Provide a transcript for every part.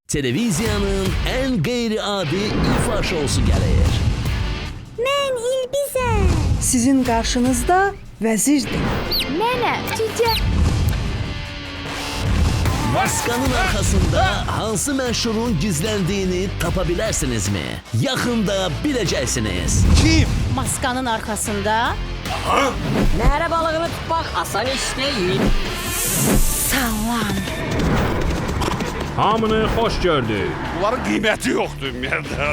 Televiziyanın en qeyri-adi ifa şousu gəlir. Mən İlbizəm. Sizin qarşınızda vəzirdir. Mənə cücə. Maskanın arkasında hansı məşhurun gizlendiyini tapabilərsinizmi? Yaxında biləcəksiniz. Kim? Maskanın arkasında Nəhərə balığını tutmaq asan iş deyil. salam. Hamını xoş gördük. Bunların qiyməti yoxdur ümumiyyətlə.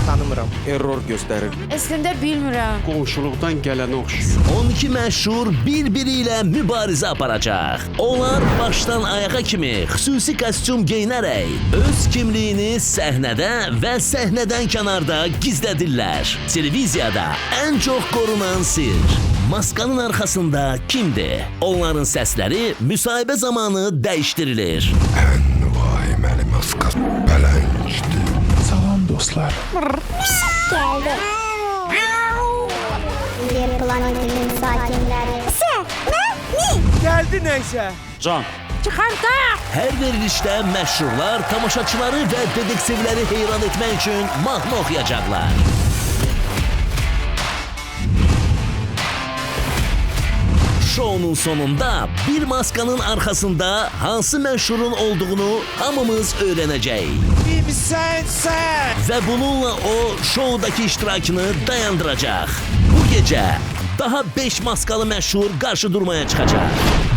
Tanımıram. Error göstərir. Əslində bilmirəm. Qonşuluqdan gələnə oxşuyur. 12 məşhur bir-biri ilə mübarizə aparacaq. Onlar başdan ayağa kimi xüsusi kostyum geyinərək öz kimliyini səhnədə və səhnədən kənarda gizlədirlər. Televiziyada ən çox qorunan sir. Maskanın arxasında kimdir? Onların səsləri müsahibə zamanı dəyişdirilir. Ən vahimeli maska pələngdir. Salam dostlar. Gəldi. Bir planetinin sakinləri. Gəldi nəysə. Can. Hər verilişdə məşhurlar tamaşaçıları və detektivləri heyran etmək üçün mahnı oxuyacaqlar. Şounun sonunda bir maskanın arkasında hansı məşhurun olduğunu hamımız öğrenəcək. Kimsən sən? Və bununla o şoudaki iştirakını dayandıracaq. Bu gecə daha 5 maskalı məşhur qarşı durmaya çıxacaq.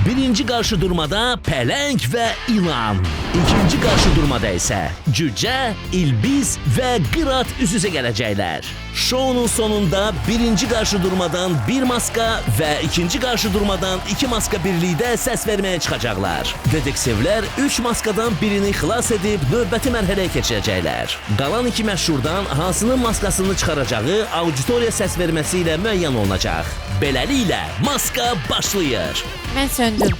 Birinci qarşı durmada pələng və ilan. İkinci qarşı durmada isə cücə, ilbiz və qırat üz-üzə gələcəklər. Şounun sonunda birinci qarşı durmadan bir maska və ikinci qarşı durmadan 2 maska birlikdə səs verməyə çıxacaqlar. Detektivlər 3 maskadan birini xilas edib növbəti mərhələyə keçirəcəklər. Qalan 2 məşhurdan hansının maskasını çıxaracağı auditoriya səs verməsi ilə müəyyən olunacaq. Beləliklə maska başlayır. Mən söndüm.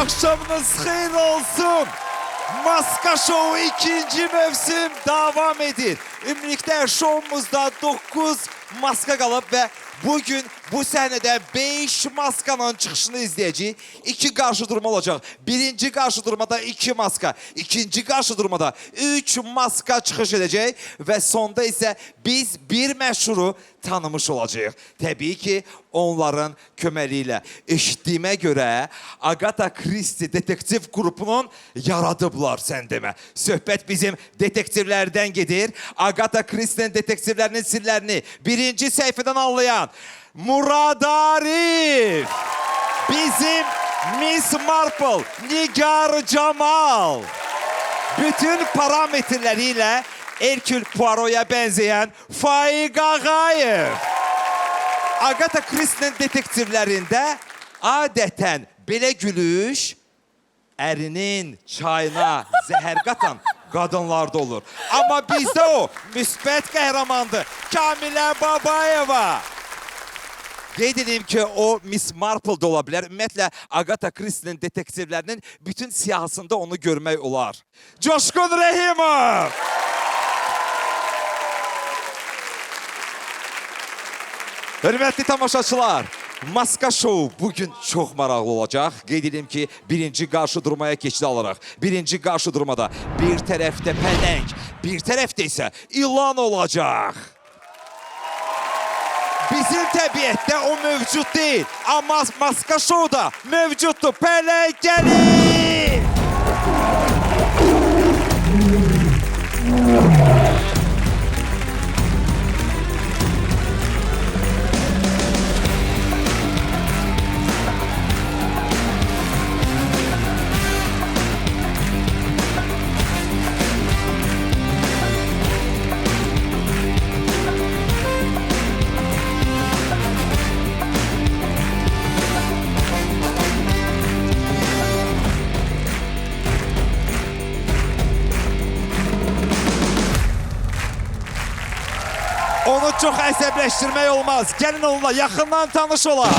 Akşamınız xeyir olsun. Maska Show ikinci mövsüm devam edir. Ümumilikdə şovumuzda 9 maska qalıb və bugün bu səhnədə 5 maskanın çıxışını izləyəcəyik. 2 qarşı durma olacaq. Birinci qarşı durmada 2 maska, ikinci qarşı durmada 3 maska çıxış edəcək və sonda isə biz bir məşhuru tanımış olacağıq. Təbii ki, onların köməliyi ilə. Eşitdiyimə görə Agatha Christie detektiv qrupunun yaradıblar, sən demə. Söhbət bizim detektivlərdən gedir. Agatha Christie'nin detektivlərinin sirlərini birinci səhifədən anlayan Murad Arif, bizim Miss Marple, Nigar Cemal, bütün parametrləri ilə Herkül Poirot'a bənzəyən Faiq Ağayev. Agatha Christie'nin detektivlərində adətən belə gülüş ərinin çayına zəhər qatan qadınlarda olur. Amma bizdə o müsbət qəhrəmandır. Kamilə Babayeva. Qeyd edeyim ki, o Miss Marple da ola bilər. Ümumiyyətlə, Agatha Christie'nin detektivlərinin bütün siyahısında onu görmək olar. Coşqun Rəhimov. Hörmətli tamaşaçılar, Maska Show bugün çox maraqlı olacaq. Qeyd edeyim ki, birinci qarşı durmaya keçid alaraq. Birinci qarşı durmada bir tərəfdə pələng, bir tərəfdə isə ilan olacaq. Bizim təbiətdə o mövcud deyil. Amma Maska Show'da mövcuddur. Pələng gəlir! Onu çox əsəbləşdirmək olmaz. Gəlin onunla yaxından tanış olaq.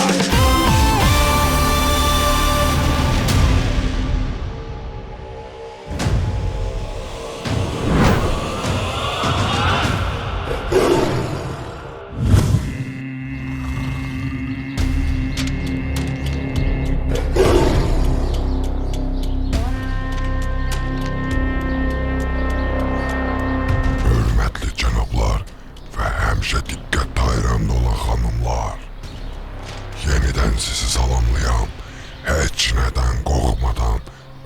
Hörmətli cənablar və həmişə diqqət dairəmdə olan xanımlar. Yenidən sizi salamlayan, heç nədən qorxmadan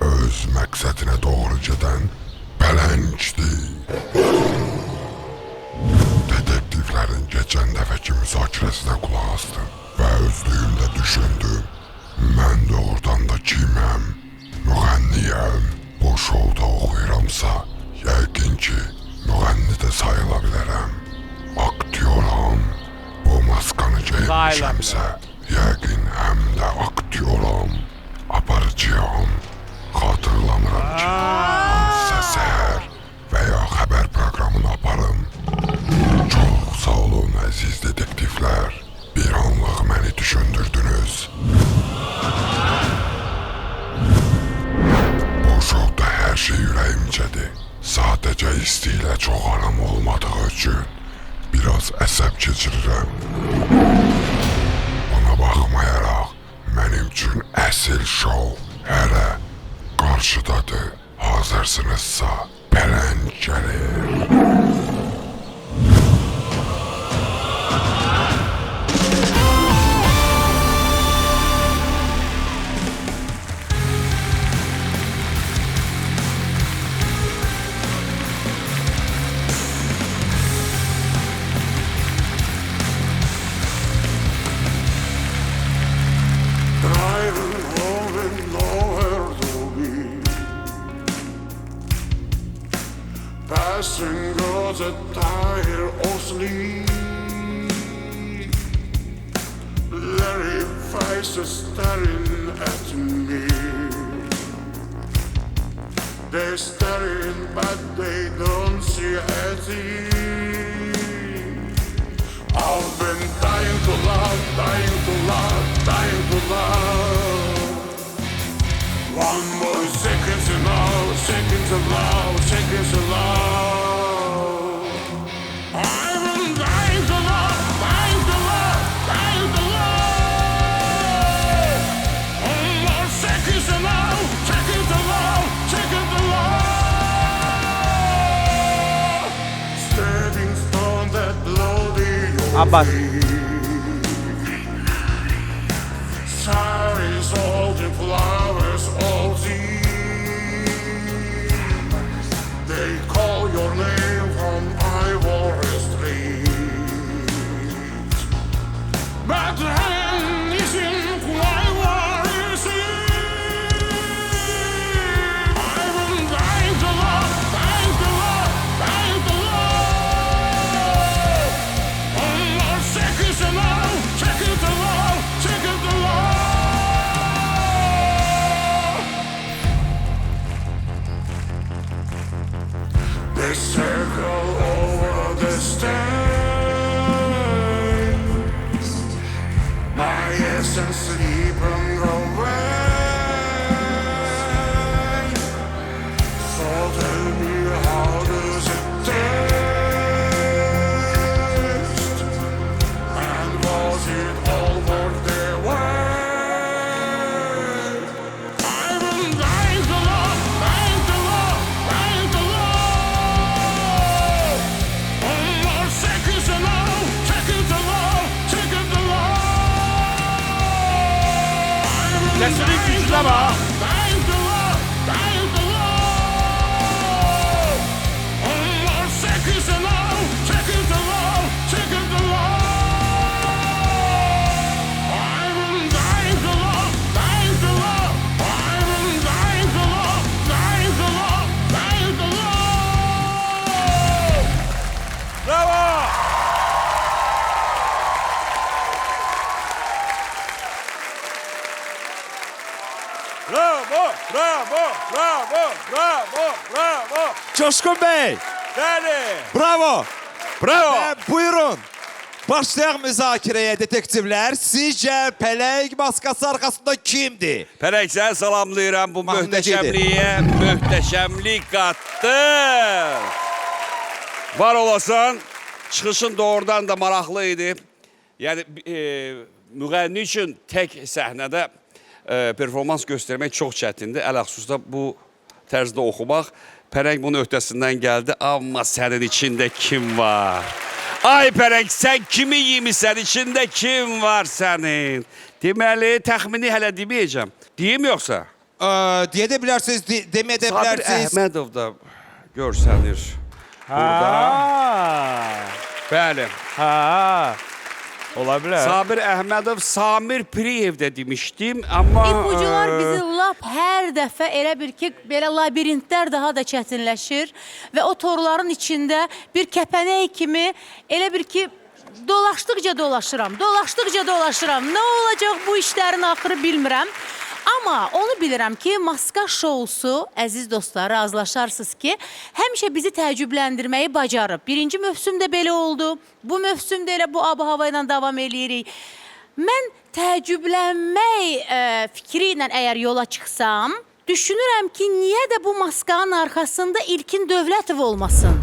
öz məqsədinə doğru gedən pələngdir. Detektivlərin geçən dəfəki müzakirəsinə qulaq asdım və özlüyümdə düşündüm. Mən doğrudan da kiməm? Müğənniyəm. Bu şovda oxuyuramsa, yəqin ki, müğənni də sayıla bilərəm. Aktyoram. Bu maskanı geymişəmsə, yəqin həm də aktyoram. Aparıcıyam. Xatırlamıram ki, hansısa səhər və ya xəbər proqramını aparım. Çox sağ olun əziz detektivlər. Bir anlıq məni düşündürdünüz. Bu şovda hər şey ürəyimcədir. Sadəcə istilə çox aram olmadığı üçün biraz əsəb keçirirəm. Buna baxmayaraq mənim üçün əsl şov hələ qarşıdadır. Hazırsınızsa pələng gəlir. Driving home with nowhere to be. Passing girls that tire or sleep. Blurry faces staring at me. They're staring but they don't see a thing. I've been dying to love, dying to love, dying to love. One more second to love, second to love, second to love. I've been dying to love, dying to love, dying to love. One more second to love, second to love, second to love. Stepping stone that bloody. Abbas. Saris, all the flowers, all the. They call your name from Ivory Street. But then isn't Ivory Street. I've been dying to love, dying to love, dying to love. One more second to love, second to love, second to love. They circle over the stage. My essence sleeping away. So tell me, how does it taste? And was it all worth the wait? I've been dying to love, dying to love, dying to love. One more second to love, second to love, second to love. I've been Sesini dying to güçleme. love, dying to love, dying to love. One more second to love, second to love, second to love. I've been dying to love, dying to love. I've been dying to love, dying to love, dying to love. Bravo. Bravo, bravo, bravo, bravo, bravo. Coşkun Bey, Bəli. bravo. Bravo. Və buyurun. Başlayaq müzakirəyə detektivlər. Sizcə pələng maskası arxasında kimdir? Pərək, səni salamlayıram. Bu Mahnıcıdır. möhtəşəmliyə möhtəşəmlik qatdı. Var olasan, çıxışın doğrudan da maraqlı idi. Yəni, müğənni üçün tək səhnədə performans göstərmək çox çətindir. Ələxsusda bu tərzdə oxumaq. Pərək bunun öhdəsindən gəldi. Amma sənin içində kim var? Ay Pərək, sən kimi yemisən? İçində kim var sənin? Deməli, təxmini hələ deməyəcəm. Deyim yoxsa? Deyə də bilərsiniz, deməyə də Sabir bilərsiniz. Əhmədov da görsənir burada. Bəli. Ola bilər. Sabir Əhmədov, Samir Piriyev də demişdim, amma... İpucular bizi lap hər dəfə elə bir ki, belə labirintlər daha da çətinləşir və o torların içində bir kəpənək kimi elə bir ki, dolaşdıqca dolaşıram. Nə olacaq bu işlərin axırı bilmirəm. Amma onu bilirəm ki, maska şousu, əziz dostlar, razılaşarsınız ki, həmişə bizi təəccübləndirməyi bacarıb. Birinci mövsümdə belə oldu, bu mövsümdə elə bu ab-hava ilə davam eləyirik. Mən təəccüblənmək fikri ilə əgər yola çıxsam, düşünürəm ki, niyə də bu maskanın arxasında İlkin Dövlətov olmasın?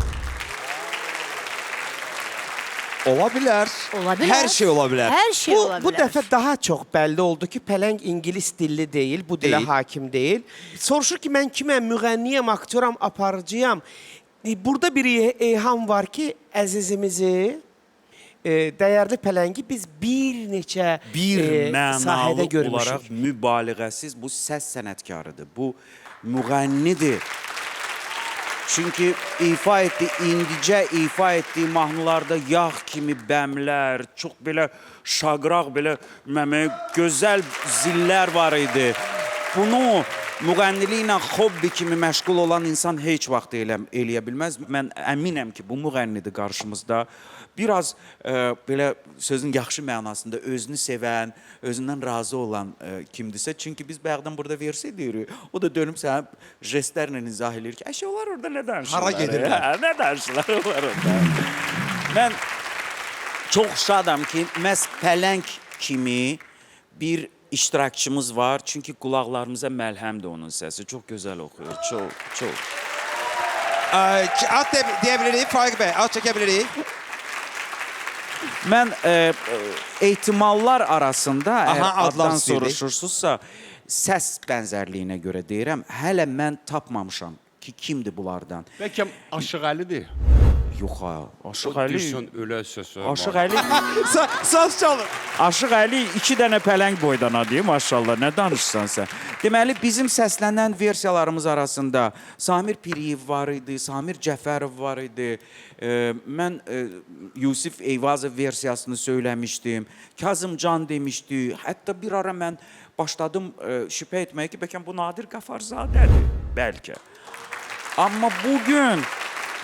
Ola bilər. Ola bilər. Hər şey ola bilər. Hər şey ola bilər. Bu dəfə daha çox bəlli oldu ki, pələng ingilis dilli deyil, bu dilə hakim deyil. Soruşur ki, mən kiməm, müğənniyəm, aktyoram, aparıcıyam. Burada bir eyham var ki, əzizimizi, dəyərli pələngi biz bir neçə mənalı sahədə görmüşük. olaraq mübaliğəsiz bu səs sənətkarıdır. Bu müğənnidir. Çünki indicə ifa etdiyi mahnılarda yağ kimi bəmlər, çox belə şaqraq, belə gözəl zillər var idi. Bunu müğənniliklə hobbi kimi məşğul olan insan heç vaxt eləyə bilməz. Mən əminəm ki, bu müğənnidir qarşımızda. Biraz belə sözün yaxşı mənasında özünü sevən, özündən razı olan kimdirsə. Çünki biz bayaqdan burada versə deyirik. O da dönüb sənə jestlərlə izah edir ki, əşə onlar orada nə danışırlar? Hara gedirlər? Nə danışırlar onlar orada? Mən çox şadam ki, məhz pələng kimi bir iştirakçımız var. Çünki qulaqlarımıza məlhəmdir onun səsi. Çox gözəl oxuyur. Çox. Ad deyə bilirik, Faiq bəy, ad çəkə bilirik. Mən ehtimallar arasında, əgər adlar addan istəyirdik. soruşursunuzsa, səs bənzərliyinə görə deyirəm, hələ mən tapmamışam ki, kimdir bunlardan. Bəlkə Aşıq Əlidir. Yox ha, Aşıq Əli... ölə səsə. Aşıq Əli... Saz çalın. Aşıq Əli 2 dənə pələng boydan adıyım, maşallah, nə danışsan sən? Deməli, bizim səslənən versiyalarımız arasında Samir Piriyev var idi, Samir Cəfərov var idi. Mən Yusif Eyvazov versiyasını söyləmişdim. Kazım Can demişdi. Hətta bir ara mən başladım şübhə etməyə ki, bəlkə bu Nadir Qafarzadədir, bəlkə. Amma bugün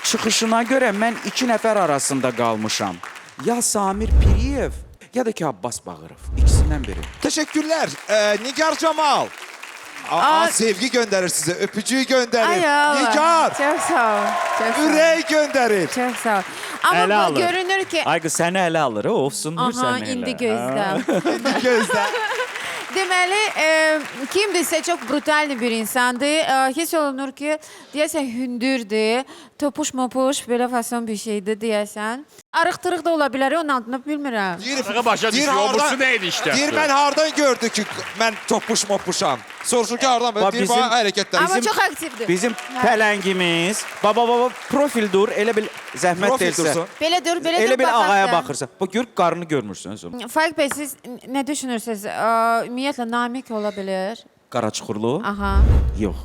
çıxışına görə mən 2 nəfər arasında qalmışam. Ya Samir Piriyev, ya da ki Abbas Bağırov. İkisindən biri. Teşekkürler. Nigar Cemal. Sevgi gönderir size. Öpücüğü gönderir. Nigar. Çox sağ ol. Ürək gönderir. Çox sağ ol. Amma Ələ bu alır. görünür ki... Ay qız, səni ələ alır, olsundur Aha, səni elə. indi gözlə. Gözlə. Deməli, kimdirsə çox brutal bir insandır. Hiss olunur ki, deyəsən hündürdür, topuş-mopuş, belə fason bir şeydir deyəsən. Arıq-tırıq da ola bilər, onun altında bilmirəm. Başa düşüyor, obursu neydi işte? Deyir, mən hardan gördü ki, mən topuş-mopuşam. Soruşur ki, hardan? Deyir, bana hərəkətlər. Amma çox aktivdir. Bizim pələngimiz, baba profil dur, elə bil zəhmət Profil deyilsə. dursun. Belə dur, Elə bil ağaya baxarsan. baxırsan. Bu gör, qarnını görmürsən sonra. Faiq bəy, siz nə düşünürsünüz? Ümumiyyətlə, namik ola bilər. Qaraçuxurlu? Aha, Yox.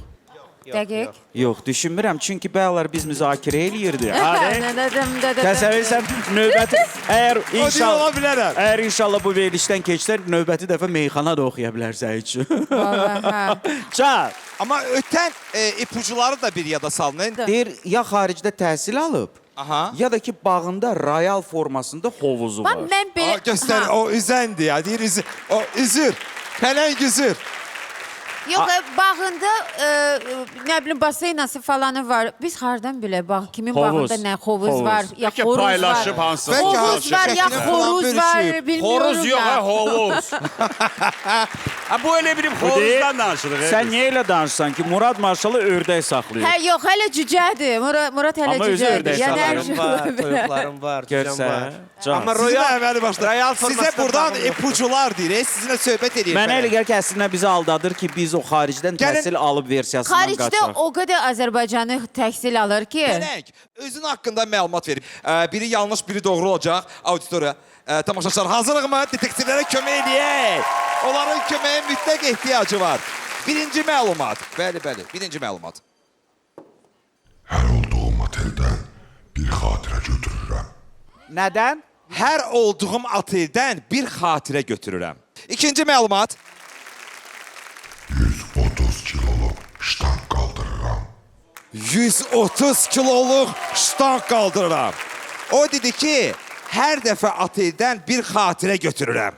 dəqiq. Yox, düşünmürəm. Çünki bayaqlar biz müzakirə eləyirdik. Nə dedim. Təsəvvürsən, növbəti, əgər O deyir, ola bilərəm. Əgər inşallah bu verilişdən keçsə, növbəti dəfə meyxana da oxuya bilərsən üçün. Vallahi. Çal. Amma ötən ipucuları da bir yada salın. Deyir, ya xaricdə təhsil alıb, Aha. ya da ki, bağında royal formasında hovuzu var. Mən belə... Göstər, o üzəndi ya. Deyir, üzür. O üzür. Pələng üzür. Yox, bağında nə bilim baseynası falanı var. Biz hardan bilə bağ kimin bağında nə hovuz var, ya Bəlkə xoruz var. paylaşıb hansı Hovuz var, ya xoruz var, bilmiyorum. Horuz yox, ha, hovuz. Ha, bu elə bir horuzdan danışırıq. Sən niyə elə danışsan ki, Murad Marşalı ördək saxlayır? Hə, yox, hələ cücədir. Murad hələ Amma özü cücədir. ördək Yəni hər saxlayır. şey var, ola bilər. toyuqlarım var, cücəm var. Görsən, Amma Sizin royal əvvəli başda. Royal Sizə formasında buradan bağlı yox. ipucular deyir, sizinlə söhbət edir. Mənə elə gəlir ki, əslində bizi aldadır ki, biz o xaricdən Gəlin- təhsil alıb versiyasından Xaricdə qaçırıq. o qədər Azərbaycanı təhsil alır ki. Pələng özünün haqqında məlumat verib. Biri yanlış, biri doğru olacaq. Auditoriya, tamaşaçılar hazırlıqmı? Detektivlərə kömək edək. Onların köməyə mütləq ehtiyacı var. Birinci məlumat. Bəli, birinci məlumat. Hər olduğum oteldən bir xatirə götürürəm. Nədən? Hər olduğum oteldən bir xatirə götürürəm. İkinci məlumat. 130 kiloluk ştanq qaldırıram. 130 kiloluq ştanq qaldırıram. O dedi ki, hər dəfə oteldən bir xatirə götürürəm.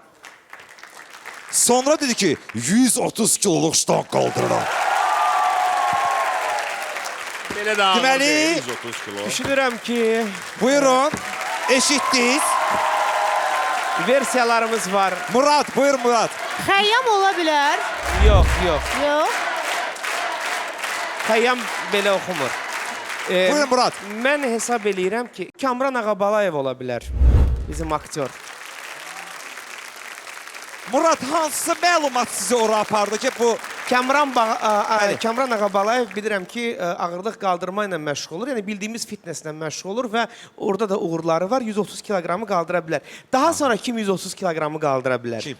Sonra dedi ki, 130 kiloluq ştanq qaldırıram. Belə də ağır Deməli- deyil, 130 kilo. Düşünürəm ki, Buyurun, eşitdiniz. versiyalarımız var. Murad, buyur Murad. Xəyyam ola bilər. Yox, yox. Yox. Xəyyam belə oxumur. Buyurun Murad. Mən hesab eləyirəm ki, Kamran Ağabalayev ola bilər. Bizim aktyor. Murad, hansı məlumat sizi ora apardı ki, bu... Kamran Ağabalayev bilirəm ki, ağırlıq qaldırma ilə məşğul olur. Yəni bildiyimiz fitnesslə məşğul olur və orada da uğurları var. 130 kiloqramı qaldıra bilər. Daha sonra kim 130 kiloqramı qaldıra bilər? Kim?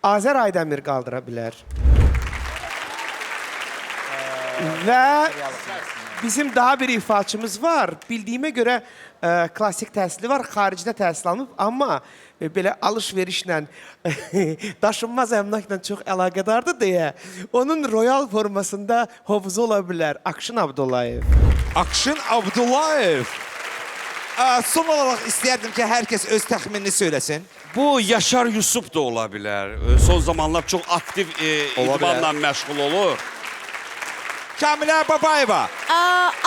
Azər Aydəmir qaldıra bilər. Və bizim daha bir ifaçımız var. Bildiyimə görə klassik təhsili var, xaricdə təhsil alınıb, amma belə alış-verişlə, daşınmaz əmlakla çox əlaqədardır deyə onun royal formasında hovuzu ola bilər. Akşın Abdullayev. Akşın Abdullayev. Son olaraq istəyərdim ki, hər kəs öz təxminini söyləsin. Bu Yaşar Yusuf da ola bilər. Son zamanlar çox aktiv idmanla məşğul olur. Kamilə Babayeva.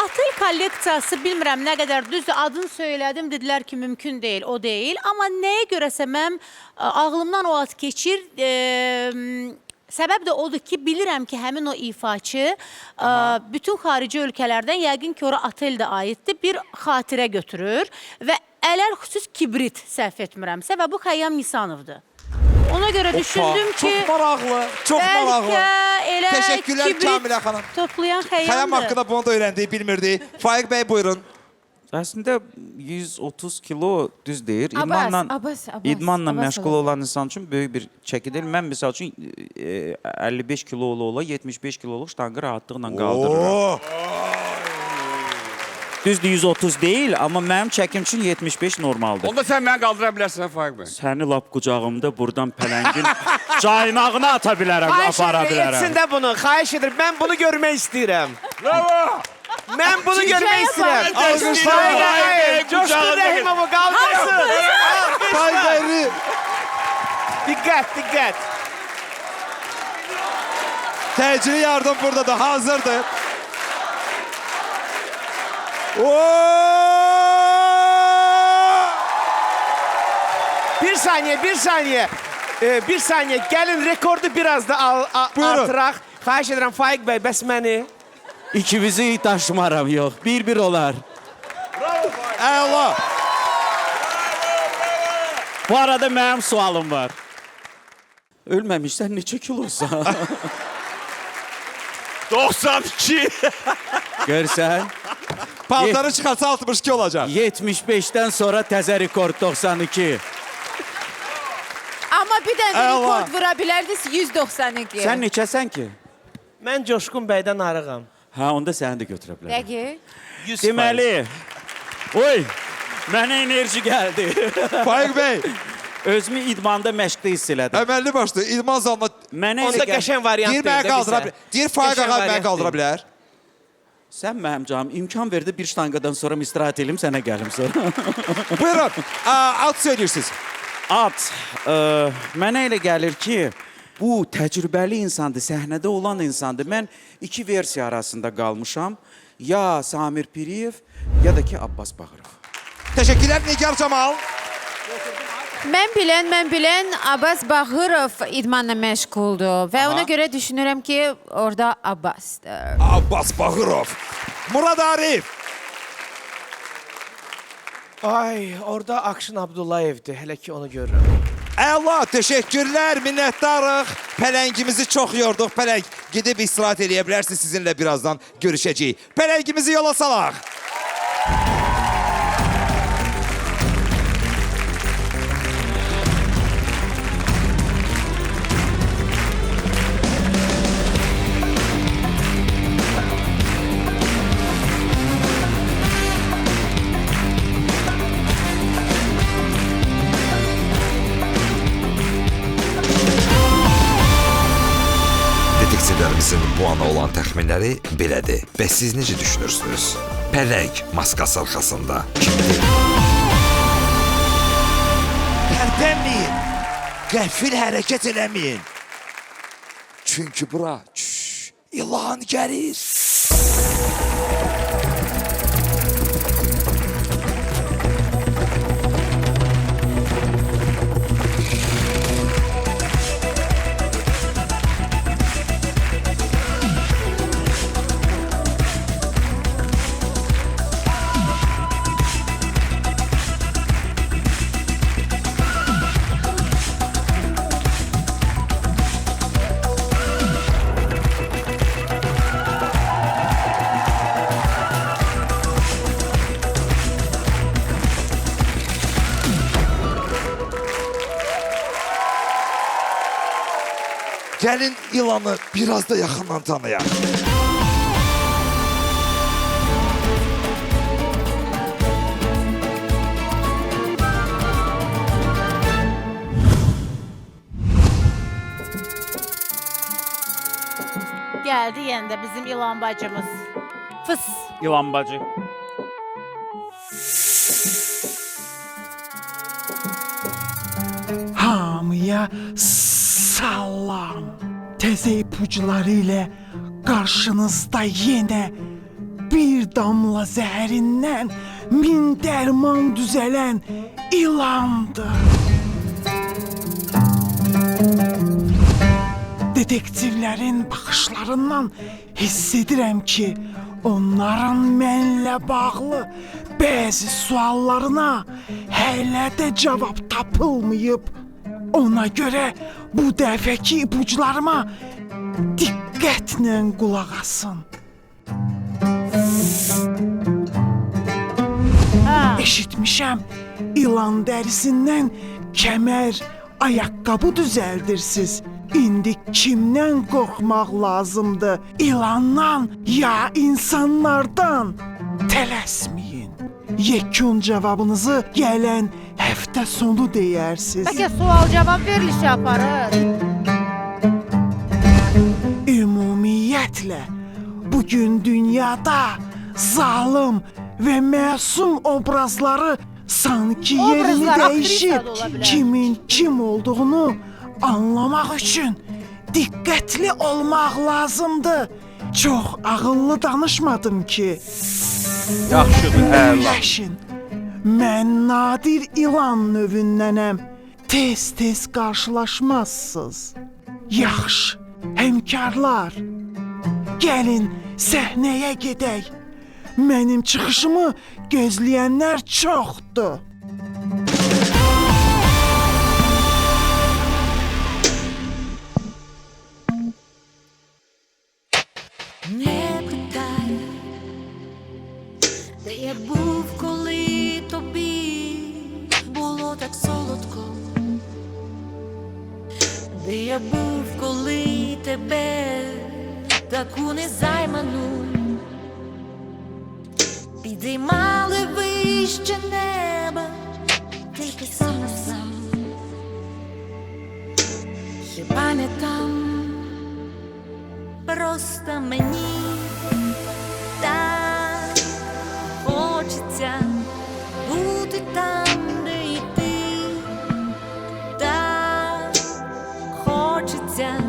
Atel kolleksiyası bilmirəm nə qədər düzdür. Adını söylədim, dedilər ki, mümkün deyil, o deyil. Amma nəyə görəsə mən ağlımdan o ad keçir. Səbəb də odur ki, bilirəm ki, həmin o ifaçı bütün xarici ölkələrdən yəqin ki, ora Atel də aiddir, bir xatirə götürür və ələr xüsus kibrit səhv etmirəmsə və bu Xəyyam Nisanovdur. Ona görə düşündüm ki, Çox maraqlı, çox maraqlı. bəlkə elə Təşəkkürlər Kamilə xanım. toplayan Xəyam Xəyyamdır. haqqında bunu da öyrəndik, bilmirdi. Faiq bəy buyurun. Əslində 130 kilo düz deyir. Abbas. İdmanla məşğul olan insan üçün böyük bir çəkidir. Mən misal üçün 55 kilolu ola 75 kiloluq ştanqı rahatlıqla qaldırıram. Düzdür 130 deyil, amma mənim çəkim üçün 75 normaldır. Onda sən məni qaldıra bilərsən Faiq bəy. Səni lap qucağımda buradan pələngin caynağına ata bilərəm, apara bilərəm. Etsin də bunu, xahiş edirəm. Mən bunu görmək istəyirəm. Bravo! Mən bunu görmək istəyirəm. Alqışlar. Coşkun Rəhimovu qaldırsın. Faiq bəyri. Diqqət. Təcili yardım burada da hazırdır. Bir saniye. Bir saniye. Gəlin rekordu biraz da artıraq. Xahiş edirəm Faiq bəy, bəs məni. İkimizi daşımaram, yox. Bir olar. Əla. Bu arada mənim sualım var. Ölməmişsən neçə kilosan? 92. Görsən? Paltarı çıxarsa 62 olacaq. 75-dən sonra təzə rekord 92. Amma bir dənə Əla. rekord vura bilərdiniz 192. Sən neçəsən ki? Mən Coşkun bəydən arığam. Hə, onda səni də götürə bilərəm. Dəqiq. Deməli, oy, mənə enerji gəldi. Faiq bəy, Özümü idmanda məşqdə hiss elədim. əməlli başlı idman zalına Mənə Onda qəşəng variant deyir mənə qaldıra bilər. Deyir Faiq ağa mənə qaldıra bilər. Sən mənim canım imkan verdi bir ştanqadan sonra istirahət edim, sənə gəlim sonra. Buyurun, ad söyləyirsiniz. Ad, mənə elə gəlir ki, bu təcrübəli insandır, səhnədə olan insandır. Mən iki versiya arasında qalmışam. Ya Samir Piriyev, ya da ki Abbas Bağırov. Teşekkürler Nigar Cemal. Mən bilən Abbas Bağırov idmanla məşğuldur və ona görə düşünürəm ki, orada Abbasdır. Abbas Bağırov. Murad Arif. Ay, orada Akşin Abdullayevdir. Hələ ki onu görürəm. Əla, teşekkürler, minnettarıq. Pələngimizi çox yorduq. Pələng gidib istirahat eləyə bilərsiniz. Sizinlə birazdan görüşəcəyik. Pələngimizi yola salaq. Detektivlərimizin bu ana olan təxminləri belədir. Bəs siz necə düşünürsünüz? Pələng maskası arxasında kimdir? Tərpənməyin. Qəfil hərəkət eləməyin. Çünki bura ilan gəlir. Gəlin ilanı biraz da yaxından tanıyaq. Geldi yenə də bizim ilan bacımız. Fıs. İlan bacı. Hamıya salam. Təzə ipuçları ilə qarşınızda yenə bir damla zəhərindən min dərman düzələn ilandır. Detektivlərin baxışlarından hiss edirəm ki, onların mənlə bağlı bəzi suallarına hələ də cavab tapılmayıb. Ona görə bu dəfəki ipuçlarıma diqqətlə qulaq asın. Eşitmişəm, ilan dərisindən kəmər, ayaqqabı düzəldirsiniz. İndi kimdən qorxmaq lazımdır? İlandan ya insanlardan? Tələsməyin. Yekun cavabınızı gələn həftə sonu deyərsiniz. Bəlkə sual-cavab verilişi aparır. Ümumiyyətlə, bugün dünyada zalım və məsum obrazları sanki yerini dəyişib. Kimin kim olduğunu anlamaq üçün diqqətli olmaq lazımdır. Çox ağıllı danışmadım ki. Yaxşıdır, Əyləşin. Mən nadir ilan növündənəm. Tez-tez qarşılaşmazsınız. Yaxşı, həmkarlar. Gəlin səhnəyə gedək. Mənim çıxışımı gözləyənlər çoxdur. Не питай, де я був, коли тобі було так солодко, де я був, коли тебе таку незайману підіймали вище неба, тільки сам на сам. Хіба не там? Просто мені так хочеться бути там, де і ти, так хочеться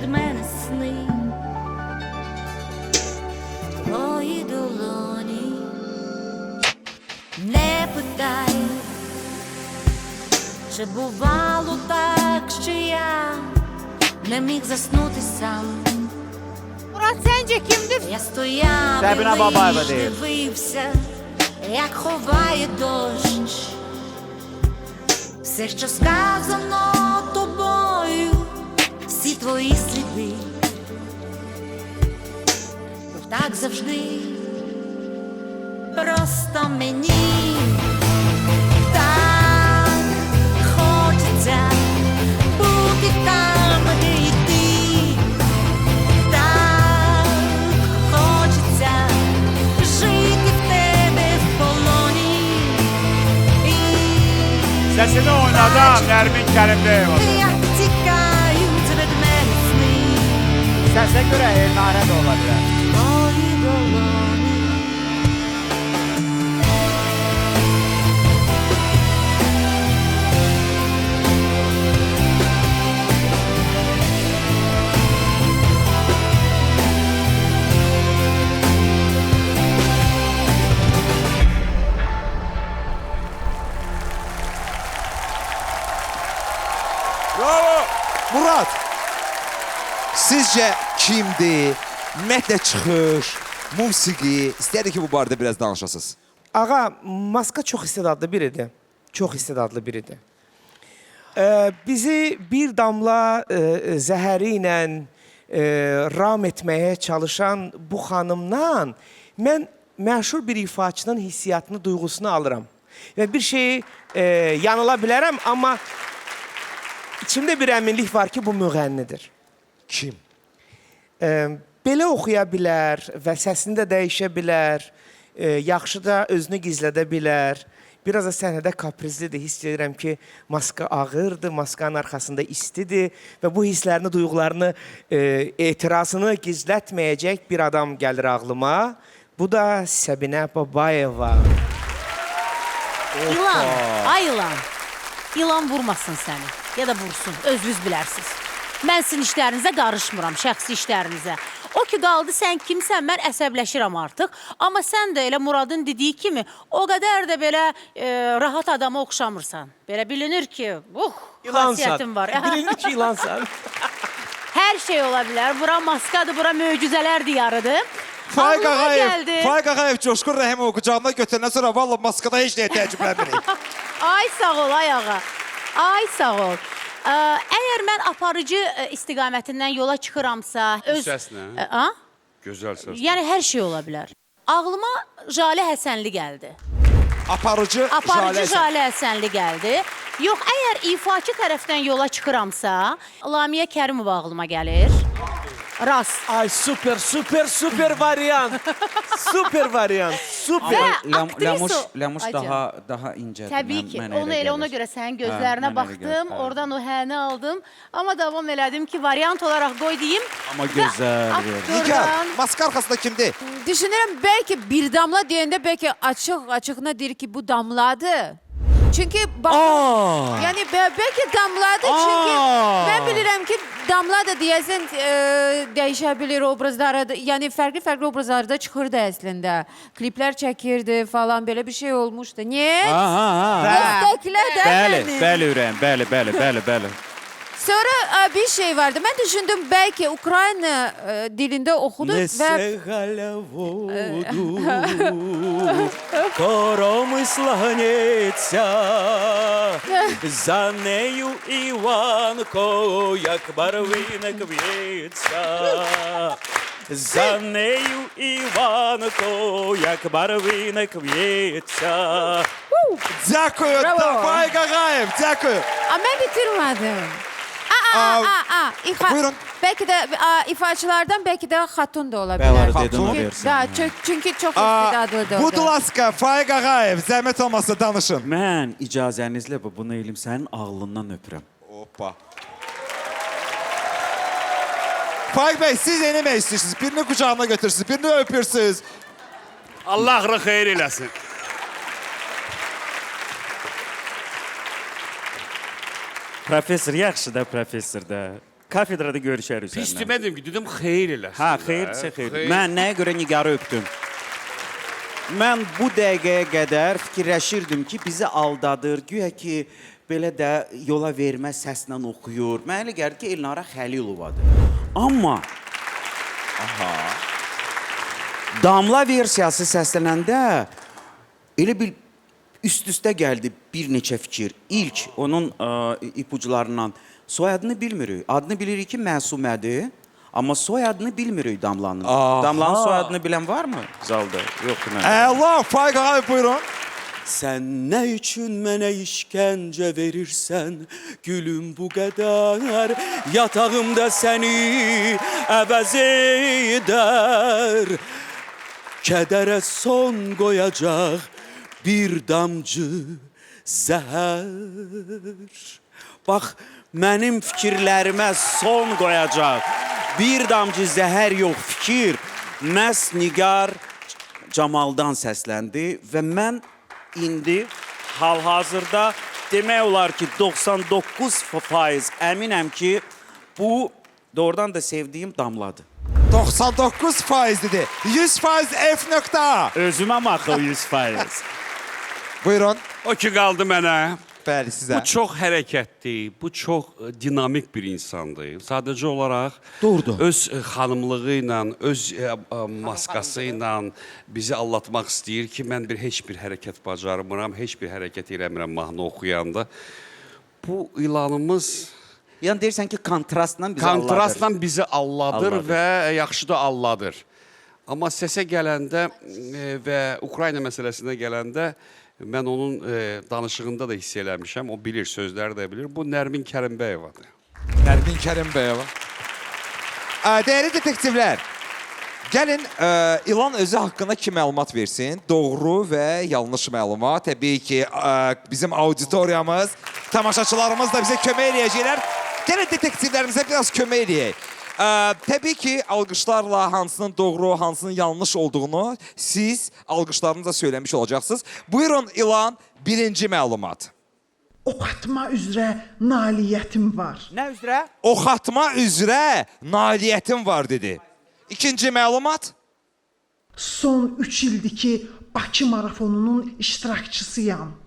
від мене сни, твої долоні. Не питай, чи бувало так, що я не міг заснути сам. Murat sence kimdir? Я стояв Səbinə і Babayeva лиш deyir. дивився, як ховає дощ. Все, що сказано тобою, всі твої сліди. Так завжди, просто мені так хочеться бути там, де і ти. Так хочеться жити в тебе в полоні. Səsini oynadan Nərmin Kərimliyeva. Як тікають від мене сни. Səsə görə Elnarə də ola bilər. Твої долоні. Bravo! Murat, sizce kimdir? Ümumiyyətlə çıxış, musiqi, istəyərik ki, bu barədə biraz danışasınız. Ağa, Maska çox istedadlı biridir. Çox istedadlı biridir. Bizi bir damla zəhəri ilə ram etməyə çalışan bu xanımdan mən məşhur bir ifaçının hissiyatını, duyğusunu alıram. Və bir şeyi yanıla bilərəm, amma içimdə bir əminlik var ki, bu müğənnidir. Kim? Belə oxuya bilər və səsini də dəyişə bilər, yaxşı da özünü gizlədə bilər. Biraz da səhnədə kaprizlidir. Hiss edirəm ki, Maska ağırdır, Maskanın arxasında istidir və bu hisslərini, duyğularını, etirazını gizlətməyəcək bir adam gəlir ağlıma. Bu da Səbinə Babayeva. İlan, ay ilan. İlan vurmasın səni, ya da vursun, özünüz bilərsiniz. Mən sizin işlərinizə qarışmıram, şəxsi işlərinizə. O ki qaldı, sən kimsən, mən əsəbləşirəm artıq. Amma sən də elə Muradın dediyi kimi, o qədər də belə rahat adama oxşamırsan. Belə bilinir ki, xasiyyətin var. Bilinir ki, ilansan. Hər şey ola bilər. Bura Maskadır, bura möcüzələr diyarıdır. Faik Ağlıma Ağayev, gəldi. Faik Ağayev Coşkun Rəhimovu qucağına götürəndən sonra valla Maskada heç nəyə təəccüblənmirik. Ay sağ ol, ay ağa. Ay sağ ol. Əgər mən aparıcı istiqamətindən yola çıxıramsa... Səs nə? Gözəl səs. Yəni, hər şey ola bilər. Ağlıma Jalə Həsənli gəldi. Aparıcı Jalə Həsənli gəldi. Yox, əgər ifaçı tərəfdən yola çıxıramsa, Lamiyə Kərimova ağlıma gəlir. Rast. Ay, super variant. Super variant, super. Və aktriso... Ləmuş daha incədir. Təbii ki, onu elə ona görə sənin gözlərinə baxdım, oradan o həni aldım. Amma davam elədim ki, variant olaraq qoy deyim. Amma gözəl. Nigar, Maska arxasında kimdir? Düşünürəm, bəlkə bir damla deyəndə bəlkə açıq-açığına deyir ki, bu damladır. Çünki yəni bəlkə damladır, çünki mən bilirəm ki, damla da deyəsən dəyişə bilir obrazları, yəni fərqli obrazlarda çıxırdı əslində. Kliplər çəkirdi falan, belə bir şey olmuşdu. Niyə? Dəstəklə də məni. Bəli ürəyim, bəli. Sonra bir şey vardı. Mən düşündüm, bəlkə Ukrayna dilində oxudu və... Коромисла гнеться, за нею Іванко, як барвінок в'ється. За нею Іванко, як барвінок в'ється. Дякую, Faik Ağayev, dякую. Amma mən bitirmədim. Buyurun. Bəlkə də ifaçılardan bəlkə də xatun da ola bilər. Çünki çox istedadlıdır. Budlaska, Faik Ağayev, zəhmət olmasa danışın. Mən icazənizlə bunu elim sənin ağlından öpürəm. Hoppa. Faik Bey, siz eləmək istəyirsiniz. Birini qucağına götürürsünüz, birini öpürsünüz. Allah xeyir eləsin. Professor yaxşı da, professor da. kafedrada görüşərik Pis səndən. demədim ki, dedim xeyir eləsin. Ha, xeyirsə xeyir. Mən nəyə görə Nigarı öpdüm? Mən bu dəqiqəyə qədər fikirləşirdim ki, bizi aldadır. Güya ki, belə də yola vermə səslə oxuyur. Mənə elə gəlir ki, Elnara Xəlilovadır. Amma Damla versiyası səslənəndə elə bir üst-üstə gəldi bir neçə fikir. İlk onun ipucularından soyadını bilmirik. Adını bilirik ki, Məsumədir. Amma soyadını bilmirik Damlanın. Damlanın soyadını bilən var mı zalda? Yoxdur mən. Əla, Faiq abi buyurun. Sən nə üçün mənə işkəncə verirsən, gülüm bu qədər, yatağımda səni əvəz edər. Kədərə son qoyacaq bir damcı zəhər. Bax, mənim fikirlərimə son qoyacaq bir damcı zəhər yox, fikir. Məhz Nigar Camaldan səsləndi və mən indi hal-hazırda demək olar ki 99% əminəm ki bu doğrudan da sevdiyim Damladır. 99% dedi. 100% F nöqta. Özümə maxı 100%. Buyurun. O ki qaldı mənə. Bəli, sizə. Bu çox hərəkətli, bu çox dinamik bir insandır. Sadəcə olaraq Doğrudur. öz xanımlığı ilə, öz maskası ilə bizi allatmaq istəyir ki, mən heç bir hərəkət bacarmıram, heç bir hərəkət eləmirəm mahnı oxuyanda. Bu ilanımız Yəni deyirsən ki, kontrastla bizi alladır və yaxşı da alladır. Amma səsə gələndə və Ukrayna məsələsinə gələndə mən onun danışığında da hiss eləmişəm. O bilir, sözləri də bilir. Bu Nərmin Kərimbəyevadır. Nərmin Kərimbəyeva. Dəyərli detektivlər, gəlin ilan özü haqqında iki məlumat versin. Doğru və yanlış məlumat. Təbii ki, bizim auditoriyamız, tamaşaçılarımız da bizə kömək eləyəcəklər. Gəlin detektivlərimizə biraz kömək eləyək. Təbii ki, alqışlarla hansının doğru, hansının yanlış olduğunu siz alqışlarınızla söyləmiş olacaqsınız. Buyurun İlan, birinci məlumat. Ox atma üzrə nailiyyətim var. Nə üzrə? Ox atma üzrə nailiyyətim var dedi. İkinci məlumat. Son 3 ildir ki Bakı marafonunun iştirakçısıyam.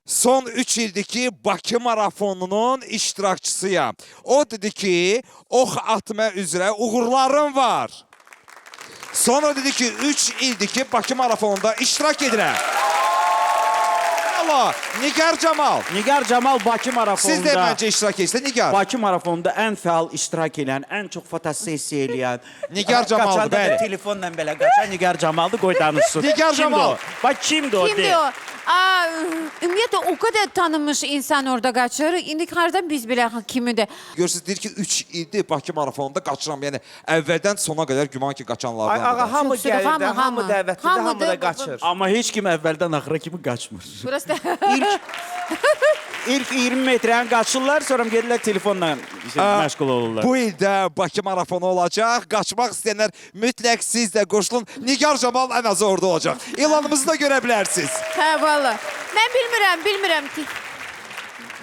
Son 3 ildir ki Bakı marafonunun iştirakçısıyam. O dedi ki, ox atma üzrə uğurlarım var. Sonra dedi ki, 3 ildir ki Bakı marafonunda iştirak edirəm. Allah, Nigar Camal. Nigar Camal Bakı marafonunda. Siz də məncə iştirak edirsən, Nigar. Bakı marafonunda ən fəal iştirak edən, ən çox fotosessiya eləyən. Nigar Camaldır, Qaçanda bəli. da telefonla belə qaçan Nigar Camaldır, qoy danışsın. Nigar Camal. Bax, kimdir o? Kimdir o? Ümumiyyətlə o qədər tanınmış insan orada qaçır. İndi hardan biz bilək kimidir? Görürsünüz, deyir ki, 3 ildir Bakı marafonunda qaçıram. Yəni, əvvəldən sona qədər güman ki, qaçanlardan. Ağa, hamı Yoxsa gəlir də, hamı, hamı hamı. dəvətlidir, hamı da Hamıdır, qaçır. Amma heç kim əvvəldən axıra kimi qaçmır. Burası İlk 20 metrəni qaçırlar, sonra gedirlər telefonla məşğul olurlar. Bu ildə Bakı marafonu olacaq. Qaçmaq istəyənlər mütləq siz də qoşulun. Nigar Camal ən azı orada olacaq. İlanımızı da görə bilərsiniz. Hə, valla. Mən bilmirəm ki.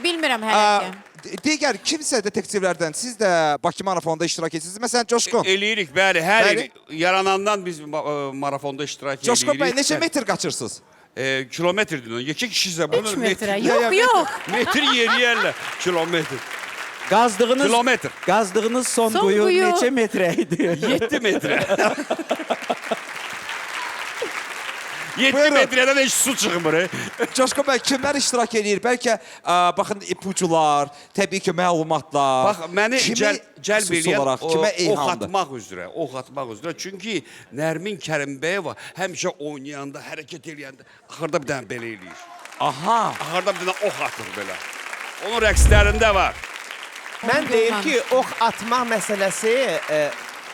Bilmirəm hələ ki. Digər kimsə detektivlərdən siz də Bakı marafonunda iştirak edirsiniz. Məsələn, Coşqun. Eləyirik, bəli. Hər il yaranandan biz marafonda iştirak edirik. Coşqun bəy, neçə metr qaçırsınız? Kilometrdir. Yekə kişisə bunu 3 metrə. Yox. metr yeriyərlər. Kilometr. Qazdığınız son quyu neçə metrə idi? 7 metrə. 7 metrədən heç su çıxmır. Coşqun bəy, kimlər iştirak edir? Bəlkə, baxın, ipucular, təbii ki, məlumatlar. Bax, məni cəlb eləyən ox atmaq üzrə. Çünki Nərmin Kərimbəyeva həmişə oynayanda, hərəkət eləyəndə, axırda bir dənə belə eləyir. Aha. Axırda bir dənə ox atır belə. Onun rəqslərində var. Mən deyim ki, ox atmaq məsələsi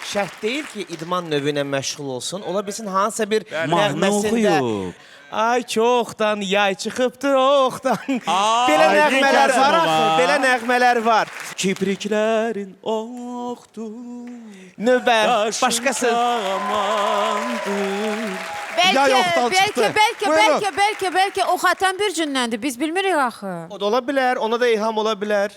şərt deyil ki, idman növünə məşğul olsun. Ola bilsin, hansısa bir nəğməsində ay çoxdan yay çıxıbdır oxdan. Belə nəğmələr var axı, belə nəğmələr var. Kipriklərin oxdur, Növbə, başqası. Bəlkə ox atan bir cündəndir. Biz bilmirik axı. O da ola bilər, ona da ilham ola bilər.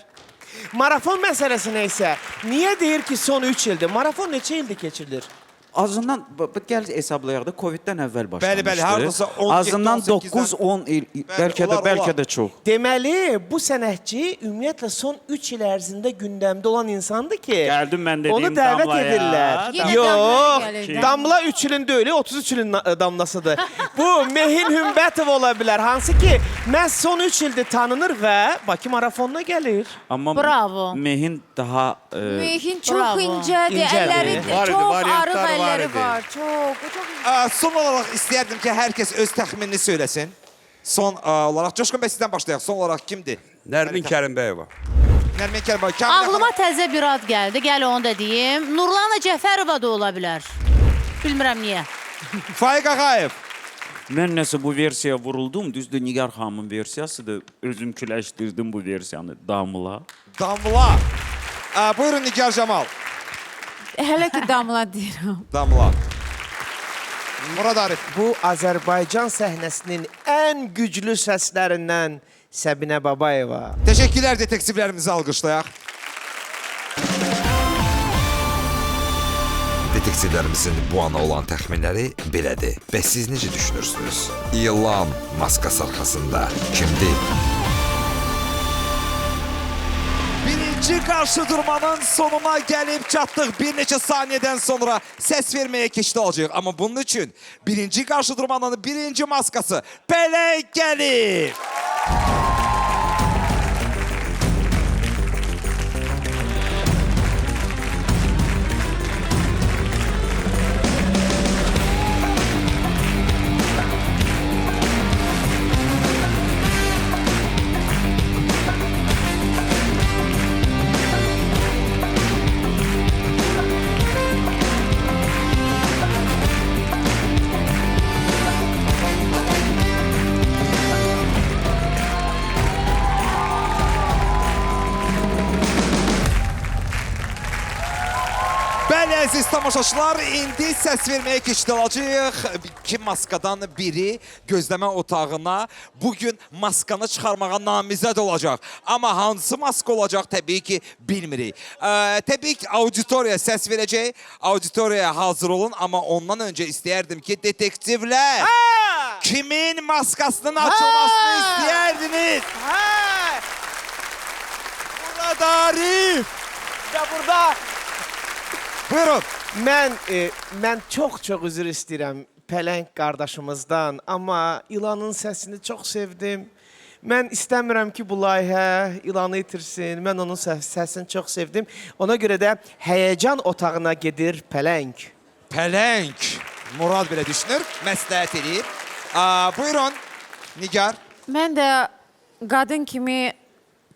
Marafon məsələsinə isə niyə deyir ki, son 3 ildir? Marafon neçə ildir keçirilir? Azından gəl hesablayaq da Covid-dən əvvəl başlamışdı. Bəli, hardasa 17, Azından 18-dən 9-10 il, bəlkə də çox. Deməli, bu sənətçi ümumiyyətlə son 3 il ərzində gündəmdə olan insandır ki, Gəldim mən dediyim onu dəvət Damlaya. edirlər. Yenə Yox, Damlaya gəlir. Damla 3 ilin deyil, 33 ilin damlasıdır. Bu Mehin Hümbətov ola bilər, hansı ki, məhz son 3 ildir tanınır və Bakı marafonuna gəlir. Amma Bravo. Mehin daha Mehin çox Bravo. incədir, İncədir. əlləri Var idi, çox variantlar arıq var əlləri idi. var. Çox. Son olaraq istəyərdim ki, hər kəs öz təxminini söyləsin. Son olaraq, Coşqun bəy sizdən başlayaq. Son olaraq kimdir? Nərmin Kərimbəyova. Nərmin Kərimbəyova. Ağlıma təzə bir ad gəldi, gəl onu da deyim. Nurlana Cəfərova da ola bilər. Bilmirəm niyə. Faiq Ağayev. mən nəsə bu versiyaya vuruldum. Düzdür, Nigar xanımın versiyasıdır. Özüm küləşdirdim bu versiyanı. Damla. Damla. Buyurun Nigar Camal. Hələ ki Damla deyirəm. Damla. Murad Arif. Bu Azərbaycan səhnəsinin ən güclü səslərindən Səbinə Babayeva. Teşekkürler detektiflerimizi alkışlayaq. Detektivlərimizin bu ana olan təxminləri belədir. Bəs siz necə düşünürsünüz? İlan maskası arxasında kimdir? Birinci karşı durmanın sonuna gelip çattık. Bir neçə saniyeden sonra ses vermeye keçid olacaq. Ama bunun için birinci karşı durmanın birinci maskası Pələng gelir. Bəli, əziz tamaşaçılar, indi səs verməyə keçid alacağıq. İki maskadan biri gözləmə otağına bugün maskanı çıxarmağa namizəd olacaq. Amma hansı maska olacaq təbii ki bilmirik. Təbii ki auditoriya səs verəcək. Auditoriyaya hazır olun, amma ondan öncə istəyərdim ki detektivlər kimin maskasının açılmasını istəyərdiniz? Murad Arif. Və burada Buyurun. Mən çox üzr istəyirəm Pələng qardaşımızdan, amma İlanın səsini çox sevdim. Mən istəmirəm ki, bu layihə İlanı itirsin. Mən onun səsini çox sevdim. Ona görə də həyəcan otağına gedir Pələng. Pələng. Murad belə düşünür, məsləhət edir. Buyurun, Nigar. Mən də qadın kimi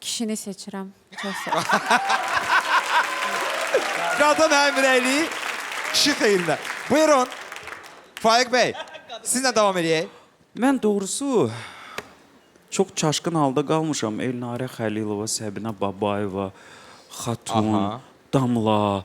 kişini seçirəm. Çox sağ ol. Qadın həmrəyliyi kişi xeyrinə. Buyurun, Faiq bəy, sizinlə davam edək. Mən doğrusu çox çaşqın halda qalmışam. Elnarə Xəlilova, Səbinə Babayeva, Xatun, Damla.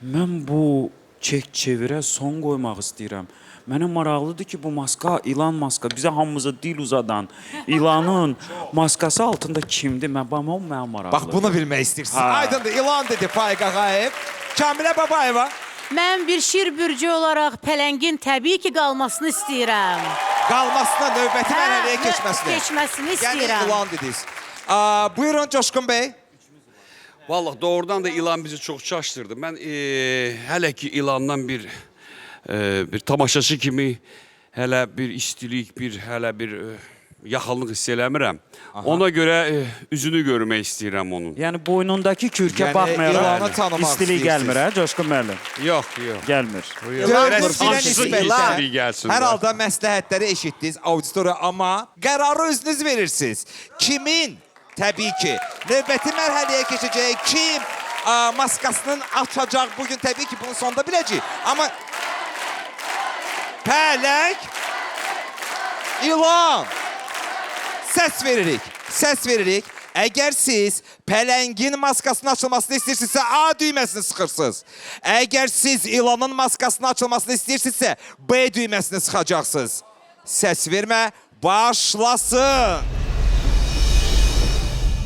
Mən bu çevirə son qoymaq istəyirəm. Mənə maraqlıdır ki, bu maska, ilan maska, bizə hamımıza dil uzadan ilanın maskası altında kimdir? Mənə maraqlıdır. Bax, bunu bilmək istəyirsiniz. Aydındır, ilan dedi Faiq Ağayev. Kamilə Babayeva. Mən bir şir bürcü olaraq Pələngin təbii ki qalmasını istəyirəm. Qalmasına, növbəti mərhələyə keçməsini. Keçməsini istəyirəm. Yəni ilan dediniz. Buyurun Coşqun bəy. Vallahi doğrudan da ilan bizi çok çaştırdı. Ben hele ki ilandan bir tamaşaçı kimi hele bir istilik, hele bir yaxınlıq hiss eləmirəm. Ona görə üzünü görmək istəyirəm onun. Yəni boynundakı kürkə baxmayaraq istilik gəlmir, hə Coşqun müəllim? Yox. Gəlmir. Hər halda məsləhətləri eşitdiniz auditoriya, amma qərarı özünüz verirsiniz. Kimin, təbii ki, növbəti mərhələyə keçəcək, kim maskasının açacaq bugün, təbii ki, bunun sonunda biləcək. Amma Pələng, ilan, səs veririk. Əgər siz Pələngin maskasının açılmasını istəyirsinizsə, A düyməsini sıxırsınız. Əgər siz ilanın maskasının açılmasını istəyirsinizsə, B düyməsini sıxacaqsınız. Səs vermə, başlasın.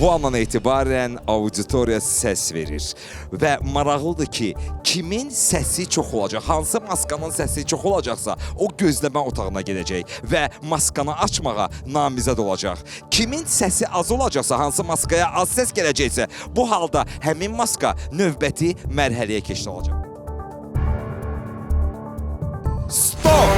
bu andan etibarən auditoriya səs verir. Və maraqlıdır ki, kimin səsi çox olacaq, hansı maskanın səsi çox olacaqsa, o gözləmə otağına gedəcək və maskanı açmağa namizəd olacaq. Kimin səsi az olacaqsa, hansı maskaya az səs gələcəksə, bu halda həmin maska növbəti mərhələyə keçid olacaq. Stop!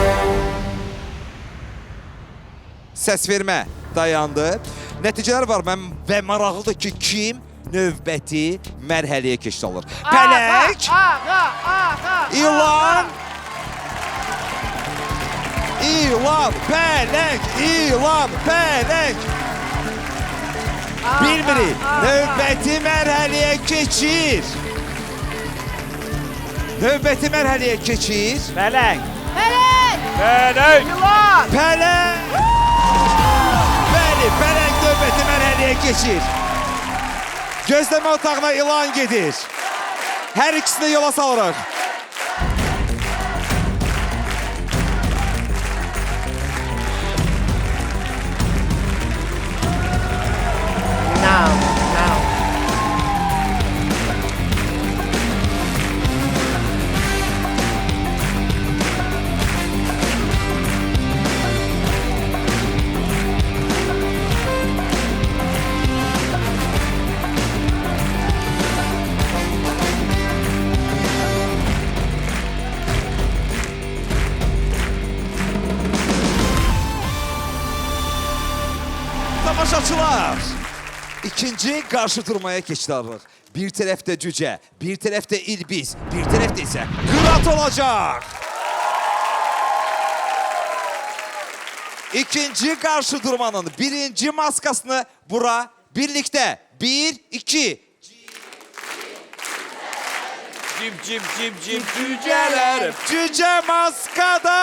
Səs vermə dayandı. Nəticələr var və maraqlıdır ki, kim növbəti mərhələyə keçid alır. Pələng, İlan, Pələng. Bilmirik, növbəti mərhələyə keçir. Növbəti mərhələyə keçir. Pələng. Pələng. Bəli, Pələng növbəti mərhələyə keçir. Gözləmə otağına ilan gedir. Hər ikisini yola salırıq. Tamaşaçılar, ikinci qarşı durmaya keçid alırıq. Bir tərəfdə cücə, bir tərəfdə İlbiz, bir tərəfdə isə Qırat olacaq. İkinci qarşı durmanın birinci maskasını bura birlikdə. 1, 2. Cim cücələr. Cücə maskada.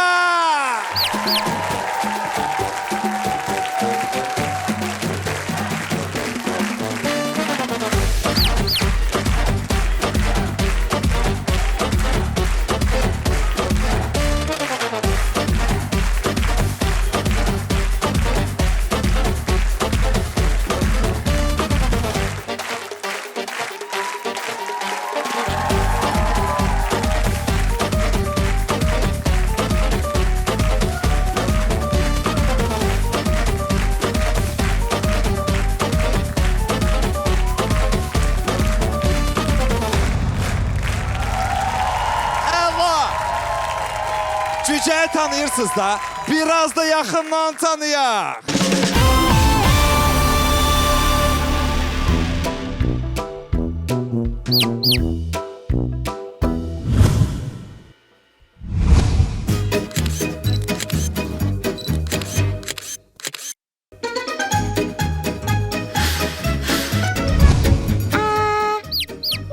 Cücəyi tanıyırsınız da, biraz da yaxından tanıyaq.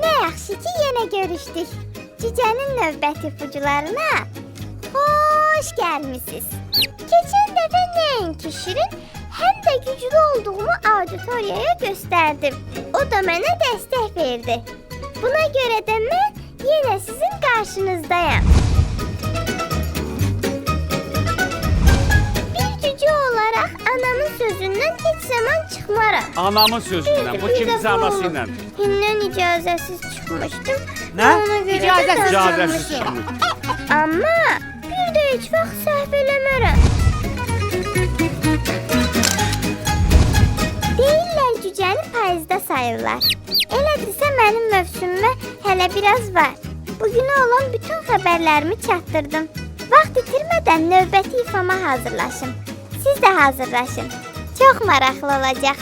Ne yaxşı ki yenə görüşdük. Cücənin növbəti ipucularına hoş gelmişsiniz. Geçen dəfə nəinki şirin, həm də güclü olduğumu auditoriyaya gösterdim. O da mənə dəstək verdi. Buna görə də mən yenə sizin qarşınızdayım. Bir cücə olaraq anamın sözündən heç zaman çıxmaram. Anamın sözündən, bu kimsə anası ilə. Hindən icazəsiz çıxmışdım. Nə? Ona görə də İcazəsiz çıxmış. Amma bir də heç vaxt səhv eləmərəm. Deyirlər cücəni payızda sayırlar. Elədirsə mənim mövsümümə hələ biraz var. Bugünə olan bütün xəbərlərimi çatdırdım. Vaxt itirmədən növbəti ifama hazırlaşın. Siz də hazırlaşın. Çox maraqlı olacaq.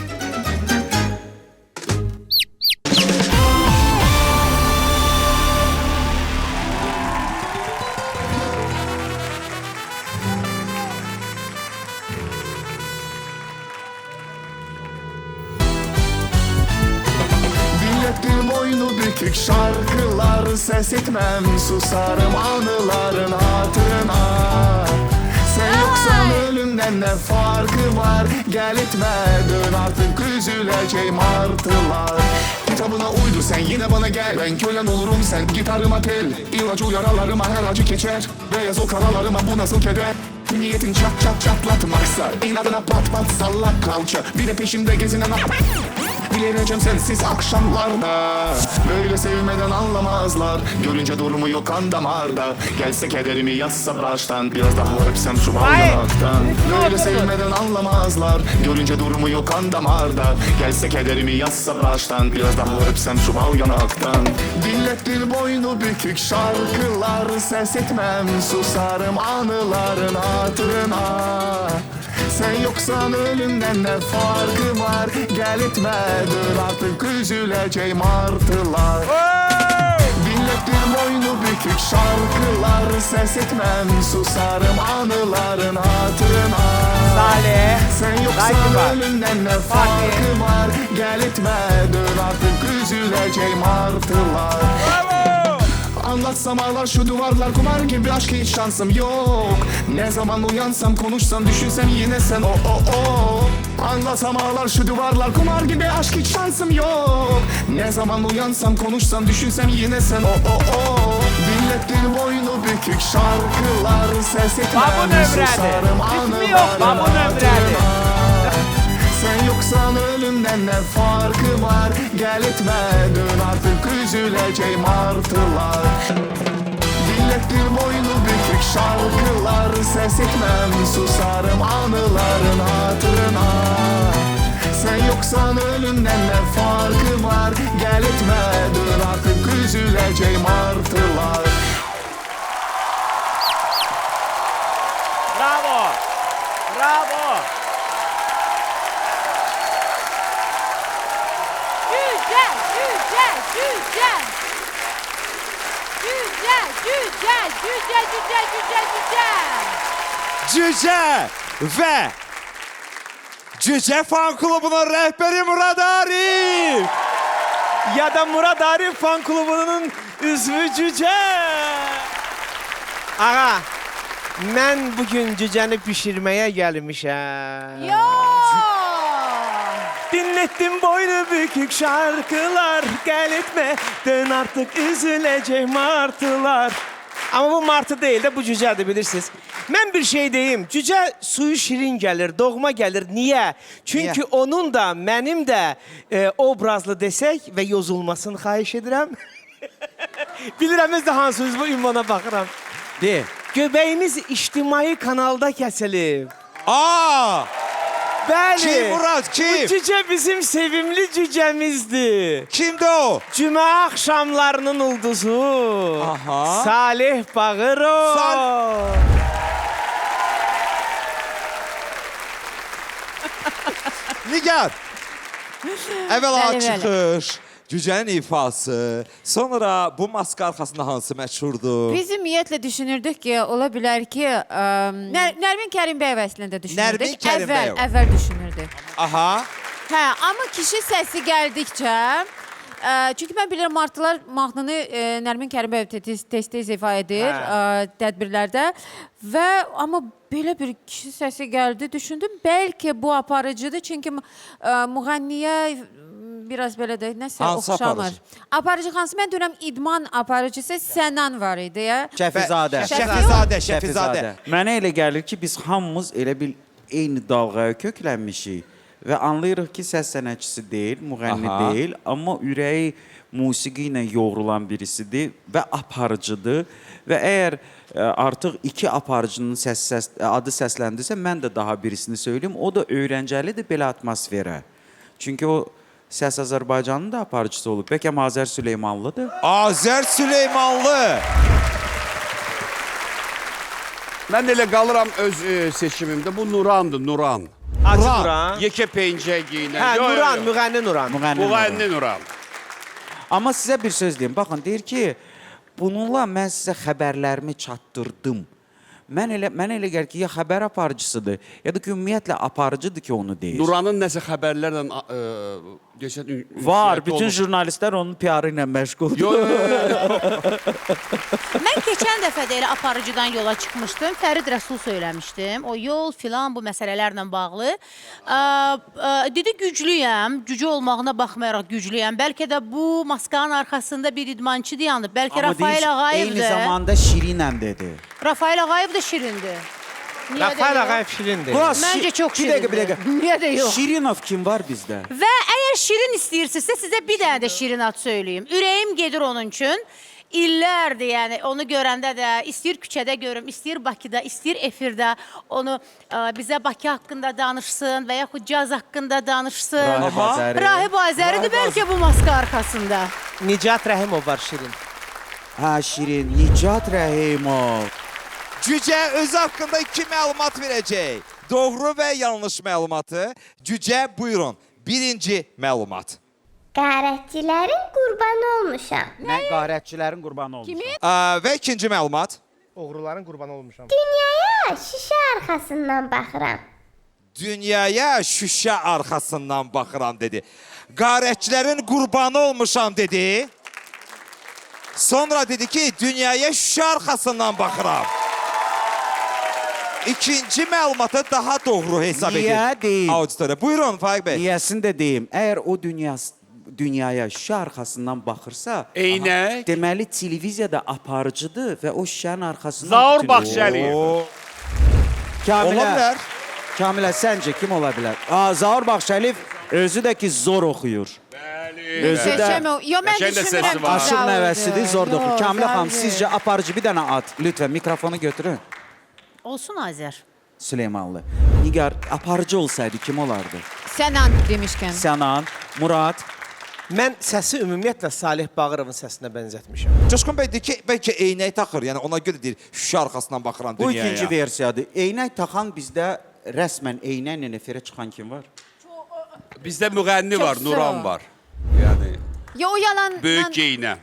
Dinlettim oyunu bükük şarkılar, ses etmem susarım anıların hatırına. Sen yoksan ölümden ne farkı var, gel etme dön artık üzüleceğim martılar. Kitabına uydu sen yine bana gel, ben kölen olurum sen gitarıma tel. İlacı yaralarıma her acı geçer, beyaz o karalarıma bu nasıl keder. Niyetin çat çat çatlatmaksa, inadına pat pat salla kalça. Bir de peşimde gezinen Dileneceğim sensiz akşamlarda. Böyle sevmeden anlamazlar. Görünce durumu yok kan damarda. Gelse kederimi yazsa baştan. Biraz daha öpsem şu bal yanaktan. Böyle sevmeden anlamazlar. Görünce durumu yok kan damarda. Gelse kederimi yazsa baştan. Biraz daha öpsem şu bal yanaktan. Dinlettir boynu bükük şarkılar. Ses etmem susarım anıların hatırına. Sen yoksan ölümden ne farkı var? Gel etme dur artık üzüleceğim martılar. Dinlettir boynu bükük şarkılar. Ses etmem susarım anıların hatırına. Salih. Sen yoksan ölümden ne farkı var? Gel etme dur artık üzüleceğim martılar. Anlatsam ağlar şu duvarlar kumar gibi aşk hiç şansım yok. Ne zaman uyansam konuşsam düşünsem yine sen o. Anlatsam ağlar şu duvarlar kumar gibi aşk hiç şansım yok. Ne zaman uyansam konuşsam düşünsem yine sen o. Dinlettir boynu bükük şarkılar. Ses etmem susarım anıların hatırına. Sen yoksan ölümden ne farkı var? Gel etme dön artık üzüleceğim martılar. Dinlettir boynu bükük şarkılar. Ses etmem susarım anıların hatırına. Sen yoksan ölümden ne farkı var? Gel etme dön artık üzüleceğim martılar. Bravo. Bravo. Cüce ve Cüce Fan Klubu'nun rehberi Murad Arif. Ya da Murad Arif Fan Klubu'nun üzvü Cüce. Ağa, mən bugün cücəni pişirməyə gəlmişəm. Dinlettim boynu bükük şarkılar. Gel etme dön artık üzülecek martılar. Ama bu martı değil de bu cücedir bilirsiniz. Ben bir şey deyim. Cüce suyu şirin gelir, doğma gelir. Niye? Çünkü onun da benim de obrazlı desek ve yozulmasını xahiş edirəm. Bilirəm də hansınız bu ünvana baxıram. De. Göbeğimiz içtimai kanalda kesilib. Bəli. Kim Murat, kim? Bu cüce bizim sevimli cücemizdi. Kimdi o? Cümə axşamlarının ulduzu. Aha. Salih Bağırov. Nigar. Əvvəla Bəli, bəli. çıxış, cücənin ifası, sonra bu maska arxasında hansı məşhurdur? Biz ümumiyyətlə düşünürdük ki, ola bilər ki, Nərmin Kərimbəyov əslində düşünürdük. Nərmin Kərimbəyov. Əvvəl düşünürdük. Aha. Hə, amma kişi səsi gəldikcə, çünki mən bilirəm martılar mahnını Nərmin Kərimbəyov tez-tez ifa edir tədbirlərdə və amma belə bir kişi səsi gəldi, düşündüm bəlkə bu aparıcıdır, çünki müğənniyə biraz belə də nəsə Hansı oxşamır. aparıcı? Aparıcı hansı? Mən deyirəm idman aparıcısı Sənan var idi ya. Şəfizadə. Mənə elə gəlir ki, biz hamımız elə bil eyni dalğaya köklənmişik və anlayırıq ki, səs sənətçisi deyil, müğənni deyil, amma ürəyi musiqi ilə yoğrulan birisidir və aparıcıdır və əgər artıq iki aparıcının adı səsləndirsə, mən də daha birisini söyleyeyim, o da öyrəncəlidir belə atmosferə. Çünki o Səs Azərbaycanın da aparıcısı olub. Bəlkə Azər Süleymanlıdır. Azər Süleymanlı. Mən elə qalıram öz seçimimdə. Bu Nurandır, Nuran. Nuran. Yekə pencək giyinən. Hə, Nuran, müğənni Nuran. Müğənni Nuran. Amma sizə bir söz deyim. Baxın, deyir ki, bununla mən sizə xəbərlərimi çatdırdım. Mən elə gəlir ki, ya xəbər aparıcısıdır, ya da ki, ümumiyyətlə aparıcıdır ki, onu deyir. Nuranın nəsə xəbərlərlə var, bütün jurnalistlər onun PR-ı ilə məşğuldur. Mən keçən dəfə də elə aparıcıdan yola çıxmışdım. Fərid Rəsul söyləmişdim. O yol filan bu məsələlərlə bağlı. Dedi güclüyəm, gücü olmağına baxmayaraq güclüyəm. Bəlkə də bu maskanın arxasında bir idmançı dayanıb. Bəlkə Rafael Ağayevdir. Eyni zamanda şirinəm dedi. Rafael Ağayev də şirindir. Niyə də Rafael yox? Ağayev şirindir. Burası Məncə çox Bir dəqiqə, bir şirindir. dəqiqə. Niyə də yox? Şirinov kim var bizdə? Və əgər şirin istəyirsinizsə sizə bir dənə də şirin ad söyləyim. Ürəyim gedir onun üçün. İllərdir, yəni onu görəndə də istəyir küçədə görüm, istəyir Bakıda, istəyir efirdə onu bizə Bakı haqqında danışsın və yaxud caz haqqında danışsın. Rahib Azəri. Rahib Azəridir bəlkə bu maska arxasında. Nicat Rəhimov var şirin. Hə, Şirin, Nicat Rəhimov. Cücə özü haqqında 2 məlumat verəcək. Doğru və yanlış məlumatı. Cücə buyurun. Birinci məlumat. Qərətçilərin qurbanı olmuşam. Mən qarətçilərin qurbanı olmuşam. Kimi? Və ikinci məlumat. Oğruların qurbanı olmuşam. Dünyaya şişə arxasından baxıram. Dünyaya şüşə arxasından baxıram dedi. Qarətçilərin qurbanı olmuşam dedi. Sonra dedi ki, dünyaya şüşə arxasından baxıram. İkinci məlumatı daha doğru hesab edir. Niyə deyim? Auditoriya. Buyurun Faiq bəy. Niyəsini də deyim. Əgər o dünyaya şüşə arxasından baxırsa, Eynək. deməli televiziyada aparıcıdır və o şüşənin arxasından Zaur tutuyor. Baxşəliyev. Ola Kamilə, bilər. Kamilə səncə kim ola bilər? Zaur Baxşəliyev özü də ki zor oxuyur. Özü də Seçəm o. Yo, mən Qəşəng də düşünürəm səsi ki, var. aşıq Zaurdur. nəvəsidir, zor da oxuyur. Yox, Kamilə xanım, Zaurdur. sizcə aparıcı bir dənə at. Lütfən mikrofonu götürün. Olsun Azər. Süleymanlı. Nigar aparıcı olsaydı kim olardı? Sənan demişkən. Sənan, Murad. Mən səsi ümumiyyətlə Salih Bağırovun səsinə bənzətmişəm. Coşqun bəy deyir ki, bəlkə eynək taxır. Yəni ona görə deyir, şüşə arxasından baxıram Bu dünyaya. ikinci versiyadır. Eynək taxan bizdə rəsmən eynəklə efirə çıxan kim var? Bizdə müğənni var, Çox Nuran sağ ol. var. Yəni Yo, o yalan. böyük geynə.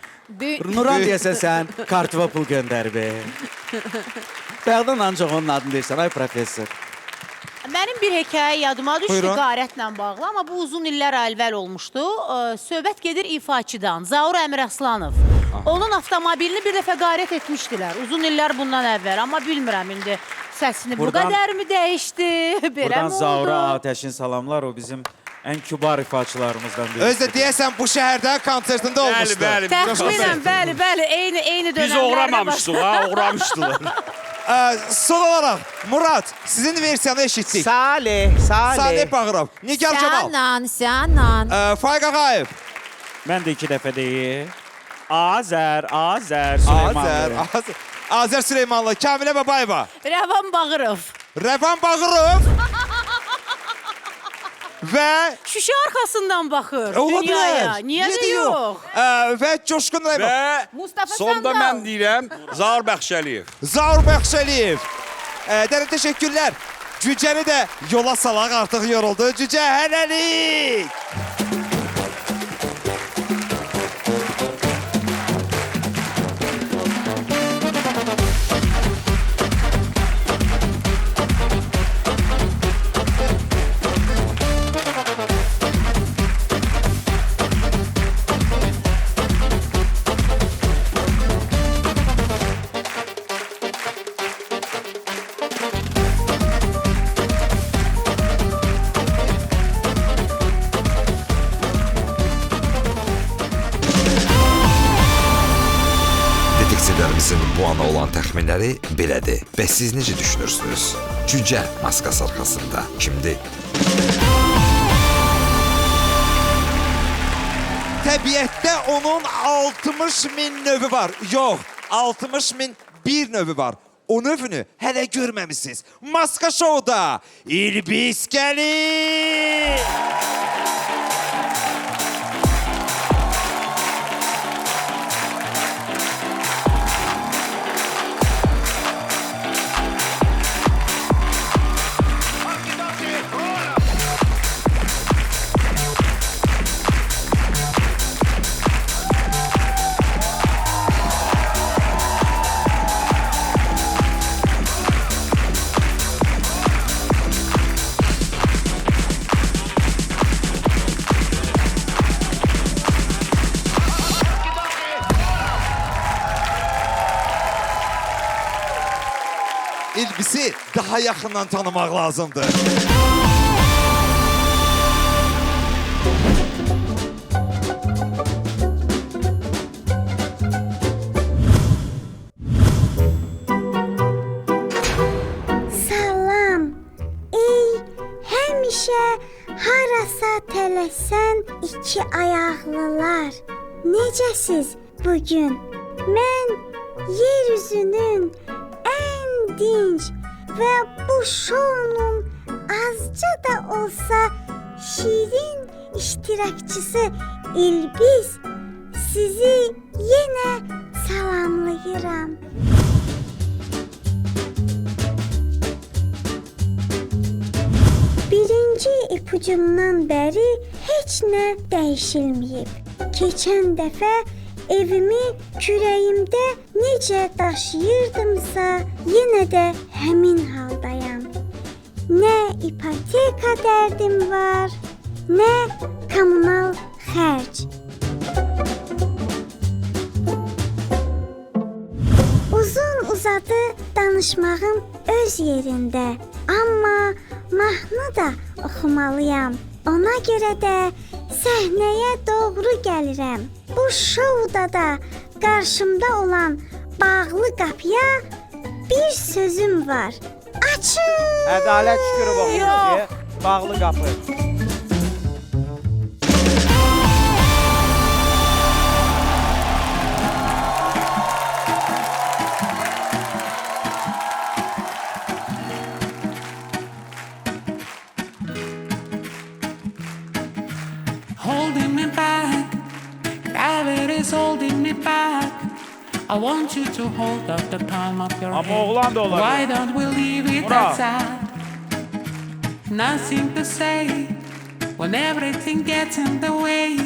Nuran deyəsən sən kartıva pul göndər be. Bəğdan ancaq onun adını deyirsən, ay professor. Mənim bir hekayə yadıma düşdü Buyurun. qarətlə bağlı, amma bu uzun illər əvvəl olmuşdu. Söhbət gedir ifaçıdan, Zaur Əmiraslanov. Onun avtomobilini bir dəfə qarət etmişdilər. Uzun illər bundan əvvəl, amma bilmirəm indi səsini bu Buradan- qədər mi dəyişdi, belə Buradan mi oldu? Zaura Ateşin salamlar, o bizim ən kübar ifaçılarımızdan birisi. Özdə deyəsən bu şəhərdə konsertində olmuşdu. Bəli, Təxminən, bəli, eyni Biz dönəmlərdə uğramışdıq ha, uğramışdılar. Son olaraq Murad, sizin versiyanı eşitdik. Salih. Salih Bağırov, Nigar Cemal, Sənan. Faiq Ağayev, Mən də 2 dəfə deyim. Azər, Azər, Süleymanlı. Azər Süleymanlı, Kamilə Babayeva, Rəvan Bağırov. Rəvan Bağırov və Şüşə arxasından baxır ola dünyaya. bilər. Niyə də yox? Və Coşqun Rəymov, Və Mustafa sonda Sandal. mən deyirəm, Zaur Bəxşəliyev. Zaur Bəxşəliyev. Dərin təşəkkürlər. Cücəni də yola salaq, artıq yoruldu. Cücə hələlik. Detektivlərimizin bu ana olan təxminləri belədir. Bəs siz necə düşünürsünüz? Cücə maskası arxasında kimdir? Təbiətdə onun 60 min növü var. Yox, 60 min bir növü var. O növünü hələ görməmisiniz. Maska Show'da İlbis gəlir. İlbisi daha yaxından tanımaq lazımdır. Salam. İki ayaqlılar, necəsiz bugün? Mən yeryüzünün ən dinc və bu şounun azca da olsa şirin iştirakçısı İlbiz sizi yenə salamlayıram. Birinci ipucumdan bəri heç nə dəyişilməyib. Keçən dəfə evimi kürəyimdə necə daşıyırdımsa, yenə də həmin haldayam. Nə ipoteka dərdim var, nə kommunal xərc. Uzun uzadı danışmağım öz yerində, amma mahnı da oxumalıyam. Ona görə də səhnəyə doğru gəlirəm. Bu şovda da qarşımda olan bağlı qapıya bir sözüm var. Açın! Ədalət şükürü baxın. Bağlı qapı. Holding me back, gravity's holding me back. I want you to hold up the palm of your hand. Why don't we leave it at that? Nothing to say when everything gets in the way.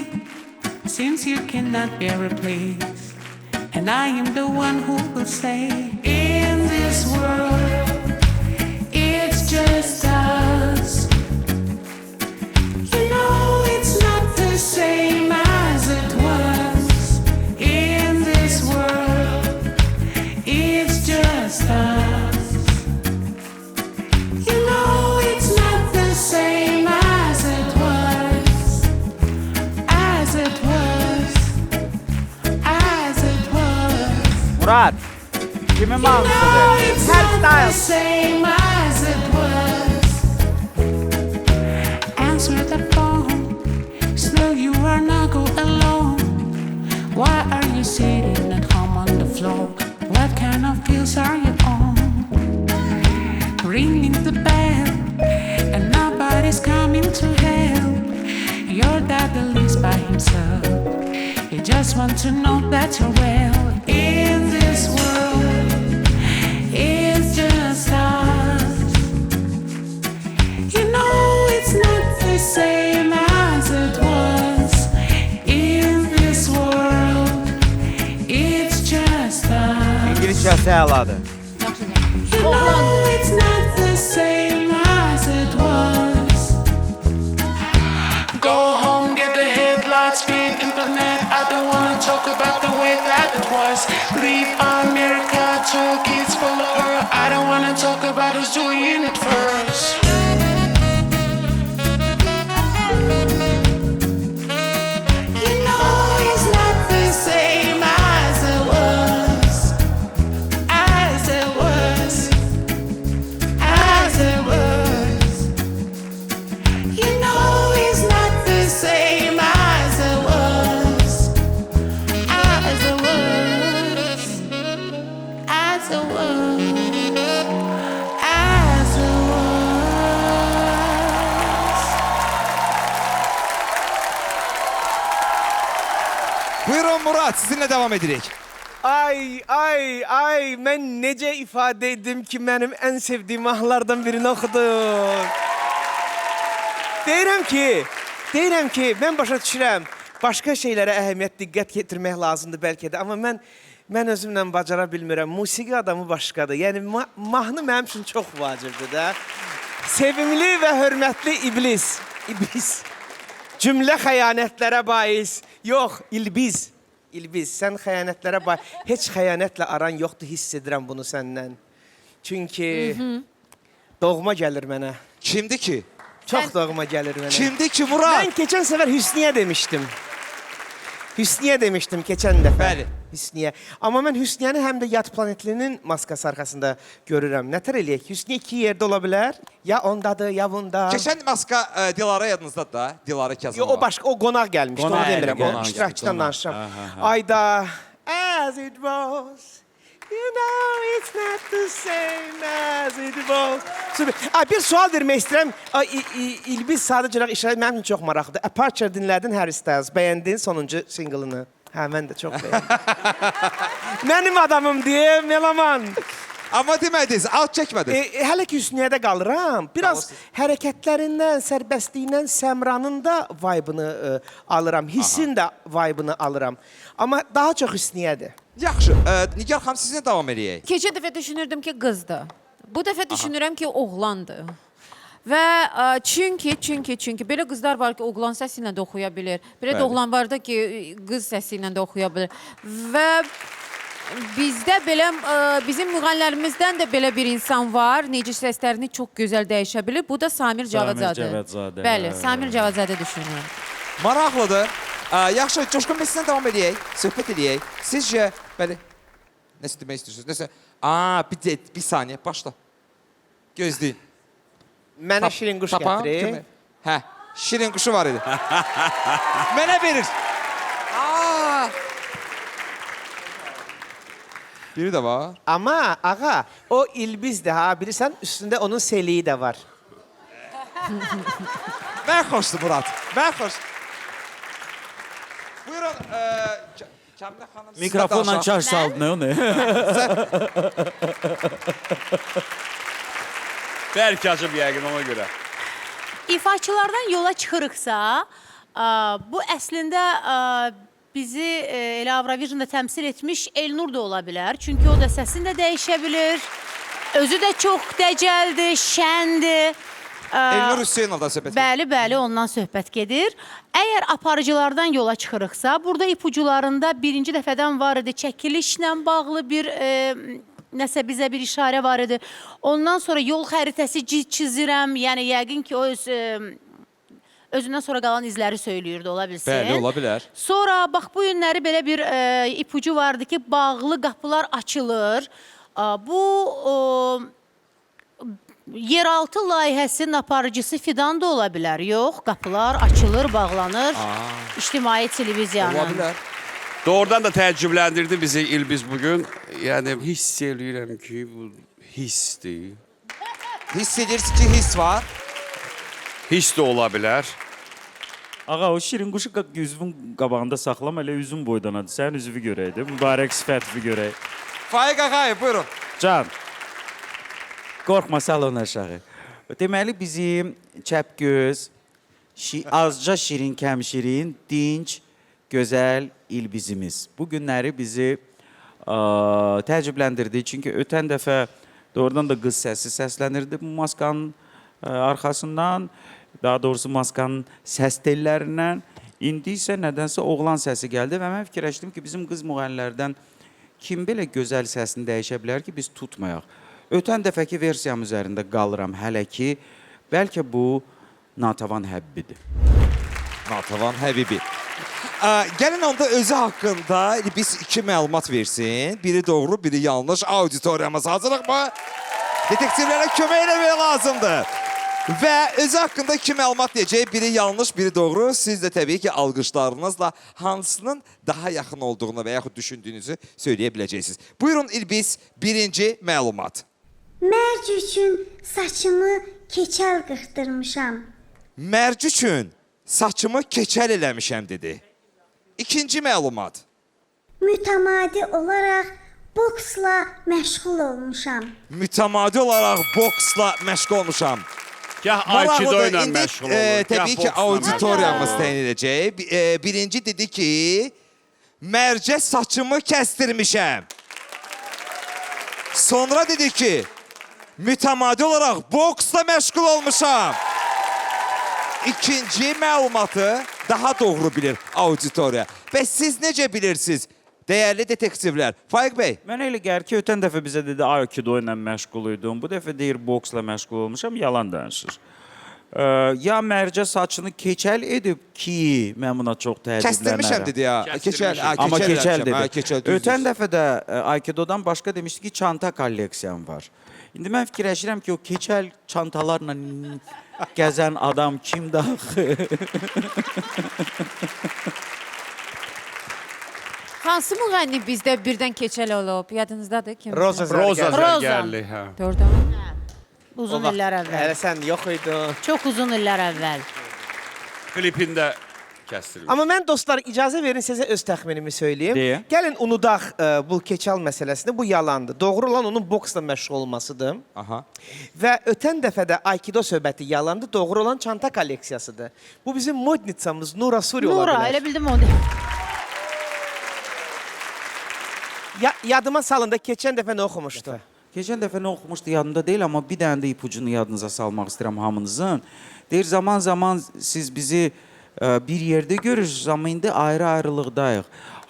Since you cannot be replaced, and I am the one who will say, in this world, it's just us. You know it's not the same as it was. In this world, it's just us. You know it's not the same as it was. As it was. As it was. Murat, kimin mahnısıdır? It's not the same as it was. Answer the phone. Still you are not go alone. Why are you sitting at home on the floor? What kind of pills are you on? Ringing the bell, and nobody's coming to help. Your dad lives by himself. He just wants to know that you're well. In this world, it's just us. You know it's not the same as it was. In this world, it's just us. İngilizcəsi əladır. You know it's not the same as it was. Go home, get the headlights, speed internet. I don't wanna talk about the way that it was. Leave America, two kids follow her. I don't wanna talk about who's doing it first. You know it's not the same as it was. As it was. As it was. You know it's not the same as it was. As it was. As it was. As it was. Buyurun Murat, sizinle devam edirik. Ay, ay, ay, mən necə ifadə etdim ki, mənim ən sevdiyim mahnılardan birini oxudum. Deyirəm ki, mən başa düşürəm, başqa şeylərə əhəmiyyət, diqqət yetirmək lazımdır bəlkə də, amma mən özümlə bacara bilmirəm. Musiqi adamı başqadır. Yəni, mahnı mənim üçün çox vacibdir də. Sevimli və hörmətli İblis. Cümlə xəyanətlərə bais. Yox, İlbiz. İlbiz, sən xəyanətlərə heç xəyanətlə aran yoxdur, hiss edirəm bunu səndən. Çünki doğma gəlir mənə. Kimdir ki? Çox doğma gəlir mənə. Kimdir ki Murat? Mən keçən səfər Hüsniyə demişdim. Hüsniye demiştim geçen defa. Bəli. Hüsniye. Ama ben Hüsniye'ni hem de Yat Planetlinin maskası arkasında görürüm. Ne tər eləyək? Hüsniye iki yerde olabilir. Ya ondadır, ya bunda. Keçən maska Dilara yadınızdadır da. Dilara Kazanova. Yo, o başka, o qonaq gəlmişdi. Onu demirəm. O iştirakçıdan danışıram. Ayda. As it was. You know it's not the same as it was. Süper. Bir sual vermək istəyirəm. İlbiz sadəcə olaraq işarə mənim üçün çox maraqlıdır. Aperture dinlədin Harry Styles. Bəyəndin sonuncu single'ını. Hə, mən də çox bəyəndim. Mənim adamım deyə Melaman. Amma demədiniz, alt çəkmədiniz. Hələ ki Hüsniyyədə qalıram. Biraz hərəkətlərindən, sərbəstliyindən Səmranın da vibe'ını alıram. Hissin də vibe'ını alıram. Amma daha çox Hüsniyyədir. Yaxşı, Nigar xanım sizinlə davam edəyək. Keçən dəfə düşünürdüm ki, qızdır. Bu dəfə düşünürəm ki, oğlandır. Və çünki belə qızlar var ki, oğlan səsi ilə də oxuya bilir. Belə də oğlan var da ki, qız səsi ilə də oxuya bilir. Və bizdə belə, bizim müğənnilərimizdən də belə bir insan var. Necə səslərini çox gözəl dəyişə bilir. Bu da Samir Cavadzadə. Bəli, Samir Cavadzadə düşünürəm. Maraqlıdır. Yaxşı, Coşqun, biz sizinlə davam edəyək, söhbət edəyək. Sizcə, bəli, nəsə demək istəyirsiniz? Nəsə, bir saniyə, başla. Gözləyin. Mənə şirin quş gətirir. Hə, şirin quşu var idi. Mənə verir. Biri də var. Amma, ağa, o İlbizdir ha, bilirsən, üstündə onun seliyi də var. Mən xoşdur, Murat, mən xoşdur. Buyurun, Kəmilə xanım, sizlə Mikrofonla çaş saldın, o ne? Bəlkə acıb yəqin ona görə. İfaçılardan yola çıxırıqsa, bu əslində bizi elə Avrovision'da təmsil etmiş Elnur da ola bilər. Çünki o da səsini də dəyişə bilir. Özü də çox dəcəldir, şəndir. Elnur Hüseyinovdan söhbət gedir. Bəli, ondan söhbət gedir. Əgər aparıcılardan yola çıxırıqsa, burada ipucularında birinci dəfədən var idi, çəkilişlə bağlı bir nəsə bizə bir işarə var idi. Ondan sonra yol xəritəsi çizirəm, yəni yəqin ki, o özündən sonra qalan izləri söyləyirdi, ola bilsin. Bəli, ola bilər. Sonra, bax, bu günləri belə bir ipucu vardı ki, bağlı qapılar açılır. Bu yeraltı layihəsinin aparıcısı Fidan da ola bilər. Yox, qapılar açılır, bağlanır. İctimai televiziyanın. Ola bilər. Doğrudan da təəccübləndirdi bizi İlbiz bugün. Yəni, hiss eləyirəm ki, bu hissdir. Hiss edirsin ki, hiss var. Hiss də ola bilər. Ağa, o şirin quşu üzvün qabağında saxlam, elə üzün boydanadır. Sən üzvü görəydi, mübarək sifətvi görək. Faiq Ağayev, buyurun. Can, qorxma, salon aşağı. Deməli, bizim çəpgöz, azca şirin, kəm şirin, dinç, gözəl İlbizimiz. Bu günləri bizi təəccübləndirdi. Çünki ötən dəfə doğrudan da qız səsi səslənirdi bu maskanın arxasından. Daha doğrusu maskanın səs tellərindən. İndi isə nədənsə oğlan səsi gəldi və mən fikirləşdim ki, bizim qız müğənnilərdən kim belə gözəl səsini dəyişə bilər ki, biz tutmayaq. Ötən dəfəki versiyam üzərində qalıram hələ ki, bəlkə bu Natavan Həbibidir. Natavan Həbibi. Gəlin onda özü haqqında biz iki məlumat versin. Biri doğru, biri yanlış. Auditoriyamız hazırıq mı? Detektivlərə kömək eləmək lazımdır. Və özü haqqında iki məlumat deyəcək. Biri yanlış, biri doğru. Siz də təbii ki, alqışlarınızla hansının daha yaxın olduğunu və yaxud düşündüyünüzü söyləyə biləcəksiniz. Buyurun İlbiz, birinci məlumat. Mərc üçün saçımı keçəl qırxdırmışam. Mərc üçün saçımı keçəl eləmişəm, dedi. İkinci məlumat. Mütəmadi olaraq boksla məşğul olmuşam. Mütəmadi olaraq boksla məşğul olmuşam. Gah Aikido ilə məşğul olur. Təbii ki, auditoriyamız təyin edəcək. Birinci dedi ki, mərcə saçımı kəstirmişəm. Sonra dedi ki, mütəmadi olaraq boksla məşğul olmuşam. İkinci məlumatı daha doğru bilir auditoriya. Və siz necə bilirsiniz, dəyərli detektivlər? Faiq bəy. Mənə elə gəlir ki, ötən dəfə bizə dedi Aikido ilə məşğul idim. Bu dəfə deyir boksla məşğul olmuşam, yalan danışır. Ya mərcə saçını keçəl edib ki, mən buna çox təəccüblənərəm. Kəstirmişəm dedi ya. Keçəl. Amma keçəl Ha, dedi. keçəl, düz Ötən deyirsən. dəfə də Aikido'dan başqa demişdi ki, çanta kolleksiyam var. İndi mən fikirləşirəm ki, o keçəl çantalarla gəzən adam kimdir axı? Hansı müğənni bizdə birdən keçəl olub? Yadınızdadır kim? Roza Zərgərli. Hə. Doğrudan. Uzun illər əvvəl. Hələ sən yox idin. Çox uzun illər əvvəl. Klipində kəsdirilmiş. Amma mən dostlar icazə verin sizə öz təxminimi söyləyim. Deyə. Gəlin unudaq bu keçal məsələsini. Bu yalandır. Doğru olan onun boksla məşğul olmasıdır. Aha. Və ötən dəfə də Aikido söhbəti yalandı. Doğru olan çanta kolleksiyasıdır. Bu bizim modnitsamız Nura Suri ola Nura, bilər. elə bildim o. Yadıma salın da keçən dəfə nə oxumuşdu? Keçən dəfə nə oxumuşdu yadımda deyil, amma bir dənə də ipucunu yadınıza salmaq istəyirəm hamınızın. Deyir, zaman-zaman siz bizi bir yerdə görürsünüz, amma indi ayrı-ayrılıqdayıq.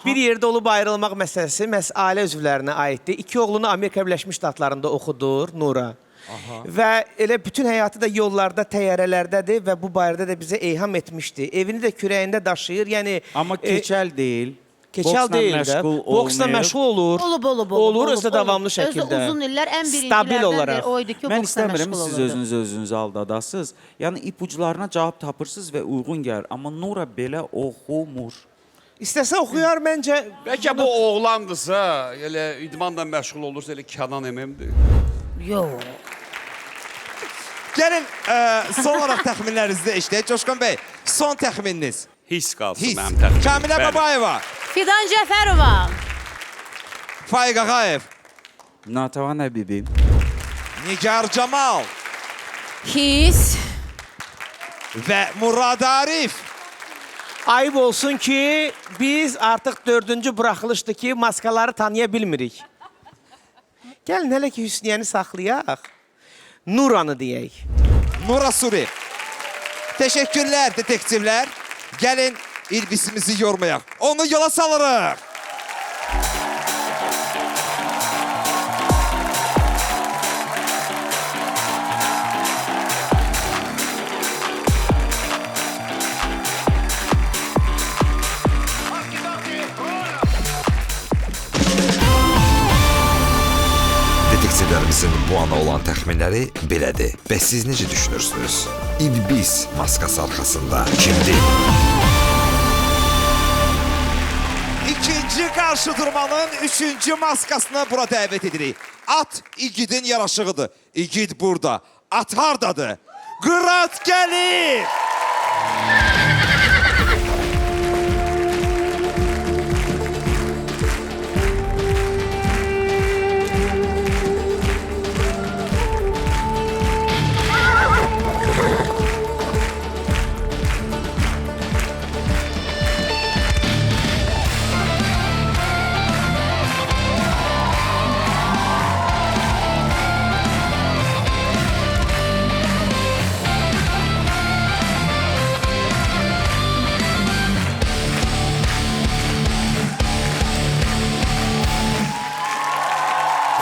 Bir yerdə olub ayrılmaq məsələsi məhz ailə üzvlərinə aiddir. İki oğlunu Amerika Birləşmiş Ştatlarında oxudur Nura. Aha. Və elə bütün həyatı da yollarda, təyyarələrdədir və bu barədə də bizə eyham etmişdi. Evini də kürəyində daşıyır, yəni... Amma keçəl deyil. Keçəl deyil də. Boksla məşğul olur. Olub. Olur, özü də davamlı şəkildə. Özü uzun illər ən Stabil olaraq. birincilərdən oydu ki, Mən boksla istəmirəm məşğul siz olurdu. özünüzü aldadasınız. Yəni ipuclarına cavab tapırsınız və uyğun gəlir. Amma Nura belə oxumur. İstəsə oxuyar məncə. Bəlkə bu oğlandırsa, elə idmanla məşğul olursa, elə Kənan əmimdir. Yox. Gəlin son olaraq təxminlərinizi də işləyək. Coşqun bəy, son təxmininiz. Hiss qalsın Hiss. mənim təxminim. Kamilə Bəli. Babayeva, Fidan Cəfərova. Faiq Ağayev, Natavan Əbibi. Nigar Camal His. və Murad Arif. Ayıb olsun ki, biz artıq 4-cü buraxılışdır ki, maskaları tanıya bilmirik. Gəlin hələ ki, Hüsniyəni saxlayaq. Nuranı deyək. Nura Suri. Təşəkkürlər detektivlər. Gəlin ilbisimizi yormayaq. Onu yola salırıq. Detektivlərimizin bu ana olan təxminləri belədir. Bəs siz necə düşünürsünüz? İlbis maskası arxasında kimdir? İkinci qarşıdurmanın 3-cü maskasını bura dəvət edirik. At igidin yaraşığıdır. İgid burada. At hardadır? Qırat gəlir!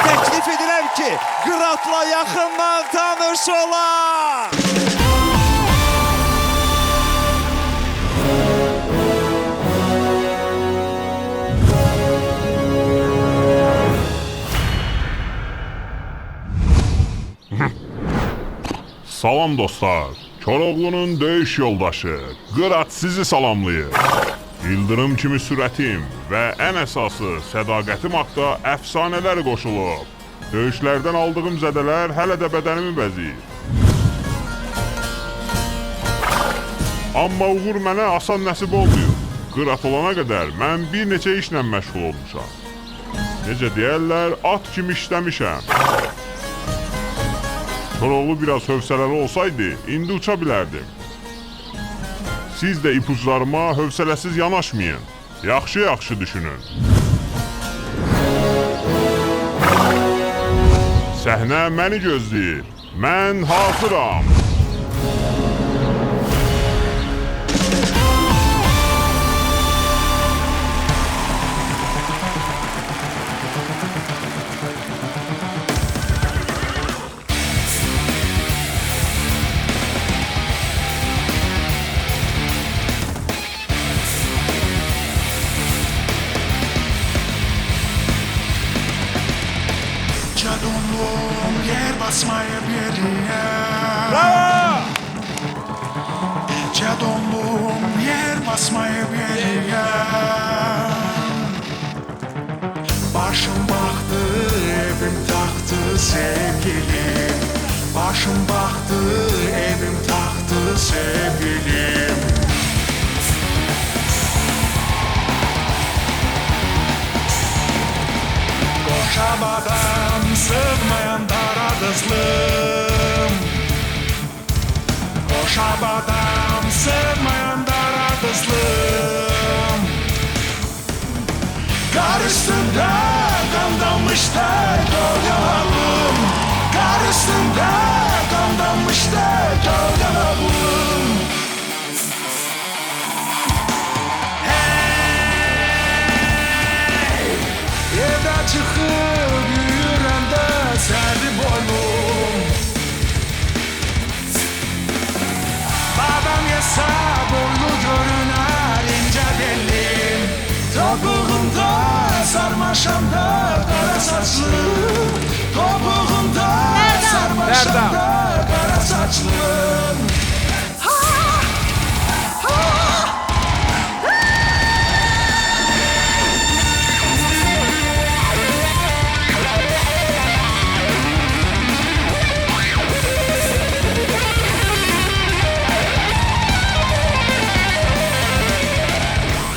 Təklif edirəm ki, Qıratla yaxından tanış olaq. Salam dostlar. Koroğlu'nun döyüş yoldaşı Qırat sizi salamlayır. İldırım kimi sürətim və ən əsası sədaqətim haqda əfsanələr qoşulub. Döyüşlərdən aldığım zədələr hələ də bədənimi bəziyir. Amma uğur mənə asan nəsib olmuyor. Qırat olana qədər mən bir neçə işlə məşğul olmuşam. Necə deyərlər, at kimi işləmişəm. Koroğlu biraz hövsələli olsaydı, indi uça bilərdim. Siz də ipuclarıma hövsələsiz yanaşmayın. Yaxşı-yaxşı düşünün. Səhnə məni gözləyir. Mən hazıram. Gece donluğum yer basmayıp yeriye. Bravo! Gece donluğum yer basmayıp yeriye. Başım baktı, evim taktı sevgilim. Başım baktı, evim taktı sevgilim. Koşamadan sığmayan daradızlım. Koşamadan sığmayan daradızlım. Kar üstünde kandanmış da gölgelalım. Kar üstünde kandanmış da gölgelalım. Evde çıkıp yürüyende serdi boynum. Babam yasa boylu görüner ince bellim. Topuğumda sarmaşamda kara saçlı. Topuğumda sarmaşamda kara saçlı.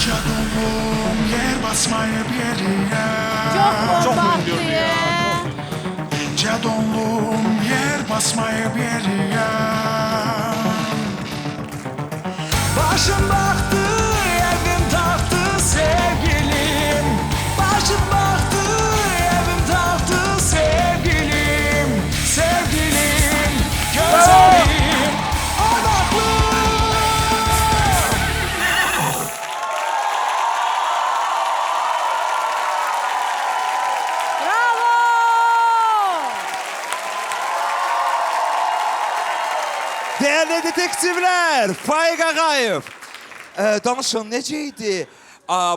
Cadolum yer basmayıp yeriye. Çok bombaktı. Cadolum yer basmayıp yeriye. Başım baktı, evim taktı sevgilim. Başım baktı, evim taktı sevgilim. Sevgilim, gözlerim odaklı. Değerli detektivler, Faik Ağayev. Danışın, neceydi?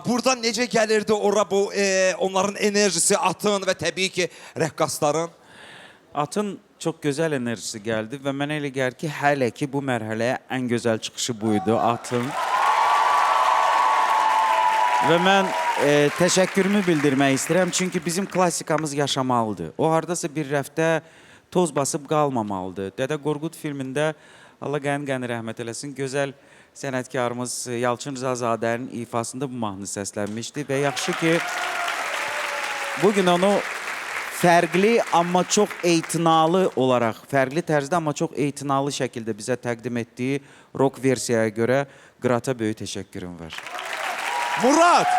Buradan necə gəlirdi ora bu onların enerjisi, atın və təbii ki, rəqqasların? Atın çok güzel enerjisi geldi ve mənə elə gəlir ki, hələ ki bu mərhələyə ən gözəl çıxışı buydu atın. Ve mən təşəkkürümü bildirmək istəyirəm çünkü bizim klassikamız yaşamalıdır. O hardasa bir rəfdə toz basıb qalmamalıdır. Dədə Qorqud filmində Allah qəni rəhmət eləsin, gözəl sənətkarımız Yalçın Rızazadənin ifasında bu mahnı səslənmişdi və yaxşı ki bugün onu fərqli amma çox eytinalı olaraq, fərqli tərzdə amma çox eytinalı şəkildə bizə təqdim etdiyi rock versiyaya görə Qırata böyük təşəkkürüm var. Murad,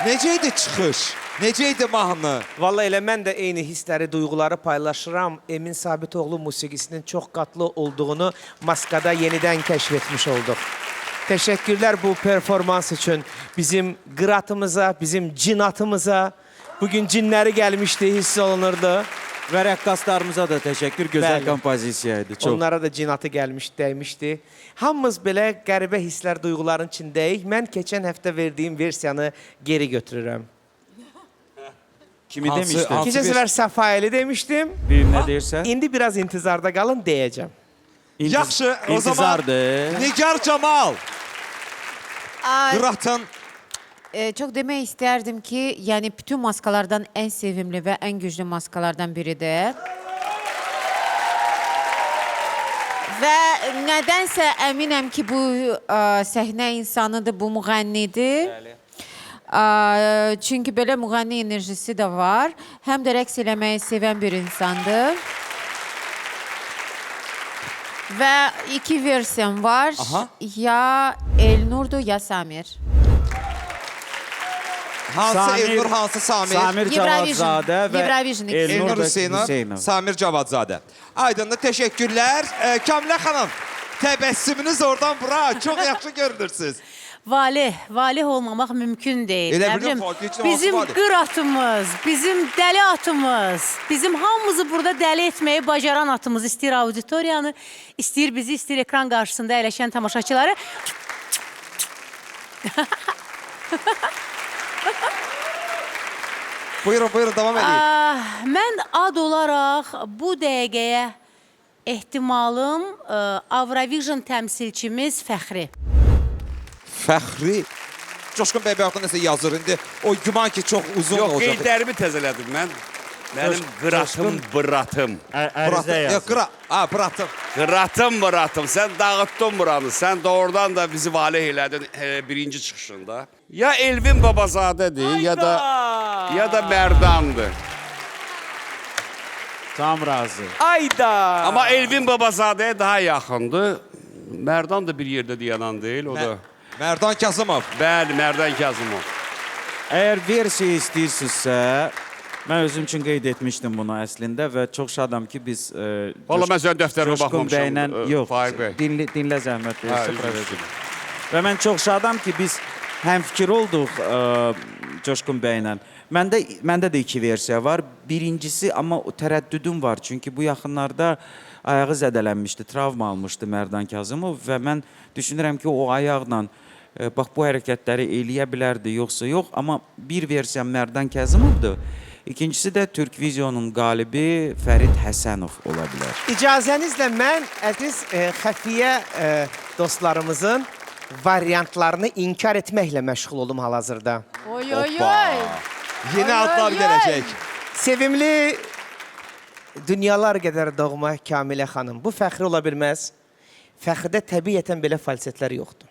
necəydi çıxış? Necəydi mahnı? Vallahi elə mən də eyni hissləri, duyğuları paylaşıram. Emin Sabitoğlu musiqisinin çox qatlı olduğunu Maskada yenidən kəşf etmiş olduq. Təşəkkürlər bu performans üçün bizim qıratımıza, bizim cinatımıza. Bugün cinləri gəlmişdi, hiss olunurdu. Və rəqqaslarımıza da təşəkkür, gözəl kompozisiyaydı. Çox. Onlara da cinatı gəlmiş, dəymişdi. Hamımız belə qəribə hisslər, duyğuların içindəyik. Mən keçən həftə verdiyim versiyanı geri götürürəm. Kimi demiştin? Keçən səfər Səfaili demişdim. Bir nə deyirsən? İndi biraz intizarda qalın, deyəcəm. Yaxşı, o zaman Nigar Camal. Qıratın. Çok demək istərdim ki, yəni bütün maskalardan ən sevimli və ən güclü maskalardan biridir. Və nədənsə əminəm ki, bu səhnə insanıdır, bu müğənnidir. Çünki belə müğənni enerjisi də var. Həm də rəqs eləməyi sevən bir insandır. Və iki versiyam var. Ya Elnur'dur, ya Samir. Hansı Elnur, hansı Samir? Samir Cavadzadə və Elnur Hüseynov, Samir Cavadzadə. Aydınlı, təşəkkürlər. Kamilə xanım, təbəssümünüz oradan bura. Çox yaxşı görünürsünüz. Valih olmamaq mümkün deyil. Elə Nə bilim, bilirəm, bizim qır atımız, bizim dəli atımız, bizim hamımızı burada dəli etməyi bacaran atımız istəyir auditoriyanı, istəyir bizi, istəyir ekran qarşısında əyləşən tamaşaçıları. Buyurun, davam edin. Mən ad olaraq bu dəqiqəyə ehtimalım Avrovision təmsilçimiz Fəxri. Fəxri. Coşqun bəy bayaqdan nəsə yazır indi. O güman ki, çox uzun Yox, olacaq. qeydlərimi təzələdim mən. Mənim qıratım, bıratım. Qıratım. Sən dağıtdın buranı. Sən doğrudan da bizi valeh elədin birinci çıxışında. Ya Elvin Babazadədir, ya da Mərdandır. Tam razı. Ayda. Amma Elvin Babazadəyə daha yaxındır. Mərdan da bir yerdə dayanan deyil, o da. Mərdan Kazımov. Bəli, Mərdan Kazımov. Əgər versiya istəyirsinizsə, mən özüm üçün qeyd etmişdim bunu əslində və çox şadam ki, biz Valla mən sənin dəftərinə Coşqun bəylə yox, Faiq bəy. dinlə zəhmət verirsə. Və mən çox şadam ki, biz həmfikir olduq Coşqun bəylə. Məndə də iki versiya var. Birincisi, amma tərəddüdüm var. Çünki bu yaxınlarda ayağı zədələnmişdi, travma almışdı Mərdan Kazımov və mən düşünürəm ki, o ayaqla bax bu hərəkətləri eləyə bilərdi, yoxsa yox. Amma bir versiya Mərdan Kazımovdur. İkincisi də Türk Vizyonun qalibi Fərid Həsənov ola bilər. İcazənizlə mən əziz xəfiyyə dostlarımızın variantlarını inkar etməklə məşğul olum hal-hazırda. Oy. Yeni adlar gələcək. Sevimli dünyalar qədər doğma Kamilə xanım, bu fəxri ola bilməz. Fəxridə təbiətən belə falsetlər yoxdur.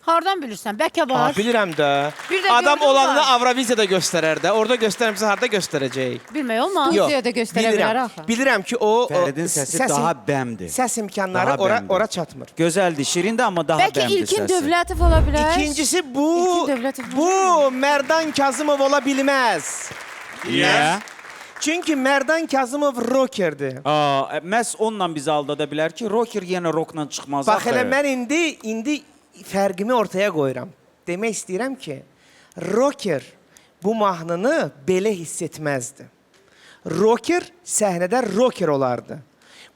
Hardan bilirsən? Bəlkə var. Bilirəm də. Bir də Adam gördün olanını var. Avroviziyada göstərər də. Orada göstərməsə harda göstərəcək? Bilmək olmaz. Studiyada göstərə bilər axı. Bilirəm ki, o Fəridin səsi daha bəmdir. Səs imkanları ora çatmır. Gözəldir, şirindir, amma daha Bəlkə bəmdir İlkin səsi. Dövlətov ola bilər. İkincisi bu Mərdan Kazımov ola bilməz. Niyə? Çünki Mərdan Kazımov rockerdir. Məhz onunla bizi aldada bilər ki, rocker yenə rockla çıxmaz. Bax elə mən indi fərqimi ortaya qoyuram. Demək istəyirəm ki, rocker bu mahnını belə hiss etməzdi. Rocker səhnədə rocker olardı.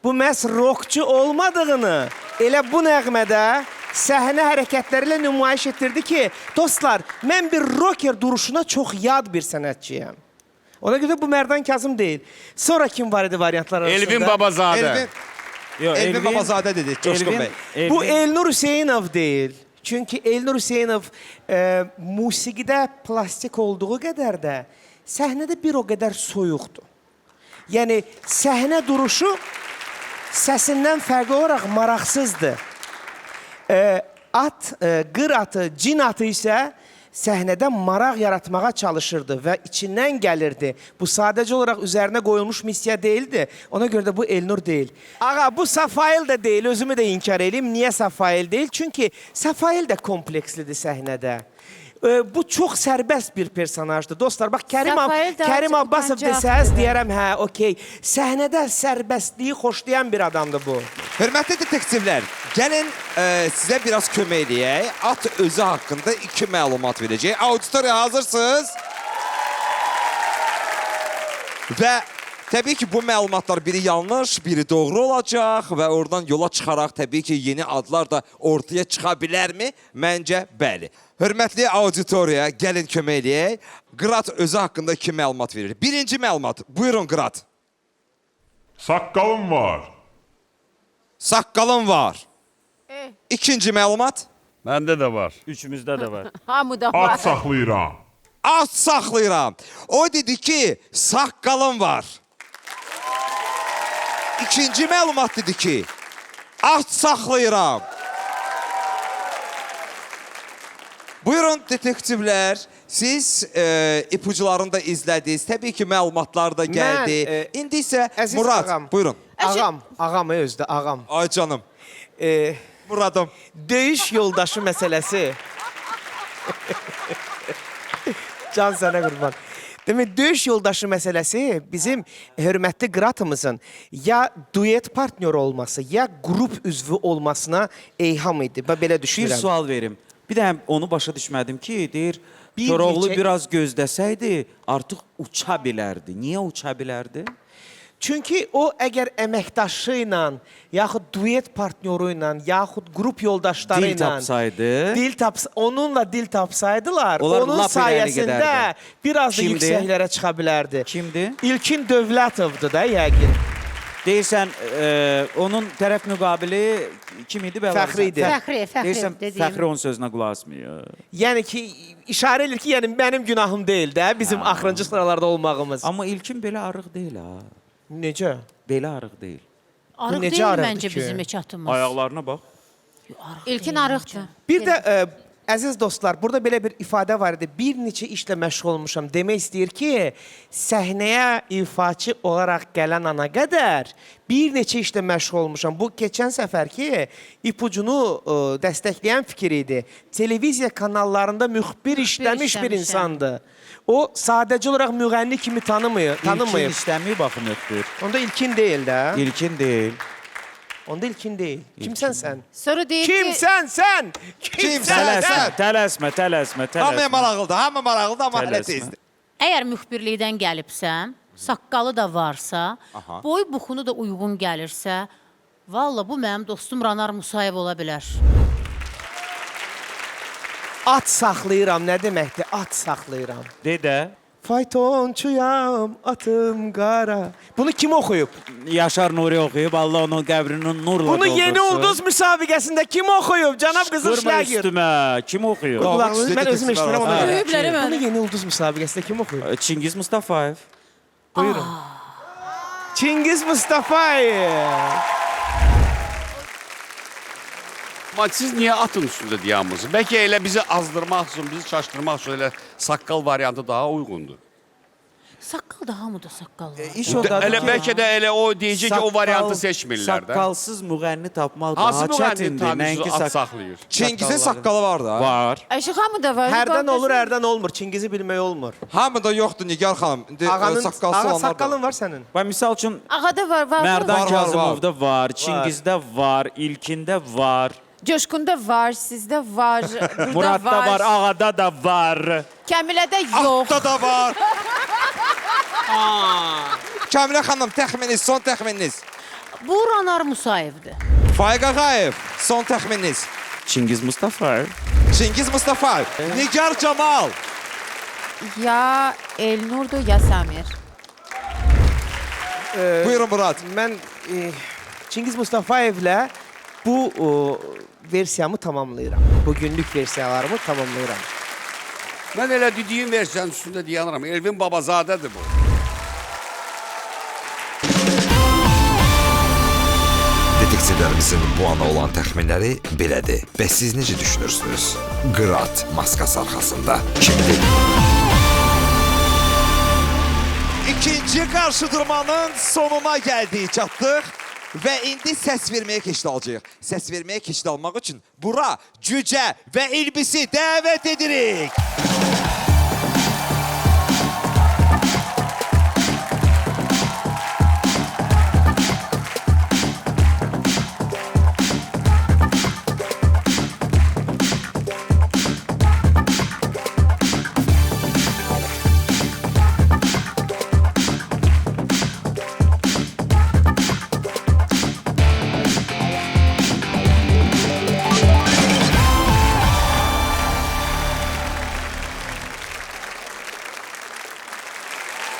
Bu məhz rockçu olmadığını elə bu nəğmədə səhnə hərəkətləri ilə nümayiş etdirdi ki, dostlar, mən bir rocker duruşuna çox yad bir sənətçiyəm. Ona görə bu Mərdan Kazım deyil. Sonra kim var idi variantlar arasında? Elvin Babazadə. Elvin Babazadə dedi, Coşqun bəy. Bu Elnur Hüseynov deyil. Çünki Elnur Hüseynov musiqidə plastik olduğu qədər də səhnədə bir o qədər soyuqdur. Yəni, səhnə duruşu səsindən fərqli olaraq maraqsızdır. Qır atı, cin atı isə səhnədə maraq yaratmağa çalışırdı və içindən gəlirdi. Bu sadəcə olaraq üzərinə qoyulmuş missiya deyildi. Ona görə də bu Elnur deyil. Ağa, bu Safail də deyil, özümü də inkar edeyim. Niyə Safail deyil? Çünki Safail də komplekslidir səhnədə. Bu çox sərbəst bir personajdır. Dostlar, bax, Kərim Abbasov desəz, deyərəm, hə, okey. Səhnədə sərbəstliyi xoşlayan bir adamdır bu. Hörmətli detektivlər, gəlin sizə biraz kömək edəyək. At özü haqqında 2 məlumat verəcək. Auditoriya hazırsınız? Və təbii ki, bu məlumatlar biri yanlış, biri doğru olacaq və oradan yola çıxaraq təbii ki, yeni adlar da ortaya çıxa bilərmi? Məncə, bəli. Hörmətli auditoriya, gəlin kömək edəyək. Qırat özü haqqında 2 məlumat verir. Birinci məlumat, buyurun Qırat. Saqqalım var. Saqqalım var. İkinci məlumat. Məndə də var. Üçümüzdə də var. Hamıda var. At saxlayıram. At saxlayıram. O dedi ki, saqqalım var. İkinci məlumat dedi ki, at saxlayıram. Buyurun detektivlər, siz ipucularını da izlədiniz. Təbii ki, məlumatlar da gəldi. İndi isə Murad, buyurun. Ağam özdə, ağam. Ay canım. Muradım. Döyüş yoldaşı məsələsi. Can sənə qurban. Demək, döyüş yoldaşı məsələsi bizim hörmətli Qıratımızın ya duet partnyor olması, ya qrup üzvü olmasına eyham idi. Belə düşünürəm. Bir sual verim. Bir də onu başa düşmədim ki, deyir, Koroğlu biraz gözləsəydi, artıq uça bilərdi. Niyə uça bilərdi? Çünki o əgər əməkdaşı ilə, yaxud duet partnyoru ilə, yaxud qrup yoldaşları Dil ilə tapsaydı. Onunla dil tapsaydılar, Onlar onun lap irəli sayəsində gedərdi. biraz da Kimdir? yüksəklərə çıxa bilərdi. Kimdir? İlkin Dövlətovdur da yəqin. Deyirsən, onun tərəf müqabili kim idi? Fəxri idi. Fəxri Deyirsən, dediyim. Fəxri onun sözünə qulaq asmıyor. Yəni ki, işarə edir ki, yəni mənim günahım deyil də, bizim axırıncı sıralarda olmağımız. Amma ilkin belə arıq deyil ha. Necə? Belə arıq deyil. Arıq necə deyil arıqdır məncə ki? bizim heç atımız. Ayaqlarına bax. İlkin arıqdır. Bir də əziz dostlar, burada belə bir ifadə var idi. Bir neçə işlə məşğul olmuşam. Demək istəyir ki, səhnəyə ifaçı olaraq gələn ana qədər bir neçə işlə məşğul olmuşam. Bu keçən səfərki ipucunu dəstəkləyən fikir idi. Televiziya kanallarında müxbir işləmiş bir insandır. O sadəcə olaraq müğənni kimi tanımayıb. İlkin işləməyib baxı müxbir. Onda ilkin deyil də. İlkin deyil. Onda ilkin deyil. Kimsən sən? Sonra deyir ki... Kimsən sən? Kimsən sən? Tələsmə. Hamıya maraqlıdır, hamı maraqlıdır, amma hələ tezdir. Əgər müxbirlikdən gəlibsən, saqqalı da varsa, boy buxunu da uyğun gəlirsə, valla bu mənim dostum Ranar Musayev ola bilər. At saxlayıram, nə deməkdir? At saxlayıram. De də. Faytonçuyam, atım qara. Bunu kim oxuyub? Yaşar Nuri oxuyub, Allah onun qəbrinin nurla Bunu doldursun. Yeni Ulduz müsabiqəsində kim oxuyub? Cənab Qızıl Qırma Şləgir. üstümə, kim oxuyub? Mən özüm eşitirəm ona görə. Böyükləri mən. Bunu Yeni Ulduz müsabiqəsində kim oxuyub? Çingiz Mustafayev. Buyurun. Çingiz Mustafayev. Amma siz niyə atın üstündə dayanmısınız? Bəlkə elə bizi azdırmaq üçün, bizi çaşdırmaq üçün elə saqqal variantı daha uyğundur. Saqqal da hamıda saqqal var. İş ondadır Elə ki, bəlkə də elə o deyəcək ki, o variantı seçmirlər də. Saqqalsız müğənni tapmaq Hansı daha müğənni çətindir. tanıyırsınız, at saxlayır? Çingizin saqqalı var da. Var. Ayşə hamı da var. Hərdən olur, hərdən olmur. Çingizi bilmək olmur. Hamıda yoxdur Nigar xanım. İndi Ağanın, saqqalsı ağa olanlar da. saqqalın var sənin. Və misal üçün Ağada var. Mərdan var. Kazımovda var, Çingizdə var, İlkində var, Coşkunda var, sizdə var, burada Muradda var, Ağada da var. Kəmilədə yox. Atda da var. Kəmilə xanım, təxmininiz, son təxmininiz. Bu Ranar Musayevdir. Faiq Ağayev, son təxmininiz. Çingiz Mustafayev. Çingiz Mustafayev, Nigar Camal. Ya Elnurdur, ya Samir. Buyurun Murad. Mən Çingiz Mustafayevlə bu versiyamı tamamlayıram. Bugünlük versiyalarımı tamamlayıram. Mən elə dediyim versiyanın üstündə dayanıram. Elvin Babazadədir bu. Detektivlərimizin bu ana olan təxminləri belədir. Bəs siz necə düşünürsünüz? Qırat maskası arxasında kimdir? İkinci qarşıdurmanın sonuna gəldik, çatdıq. Və indi səs verməyə keçid alacağıq. Səs verməyə keçid almaq üçün bura Cücə və İlbisi dəvət edirik.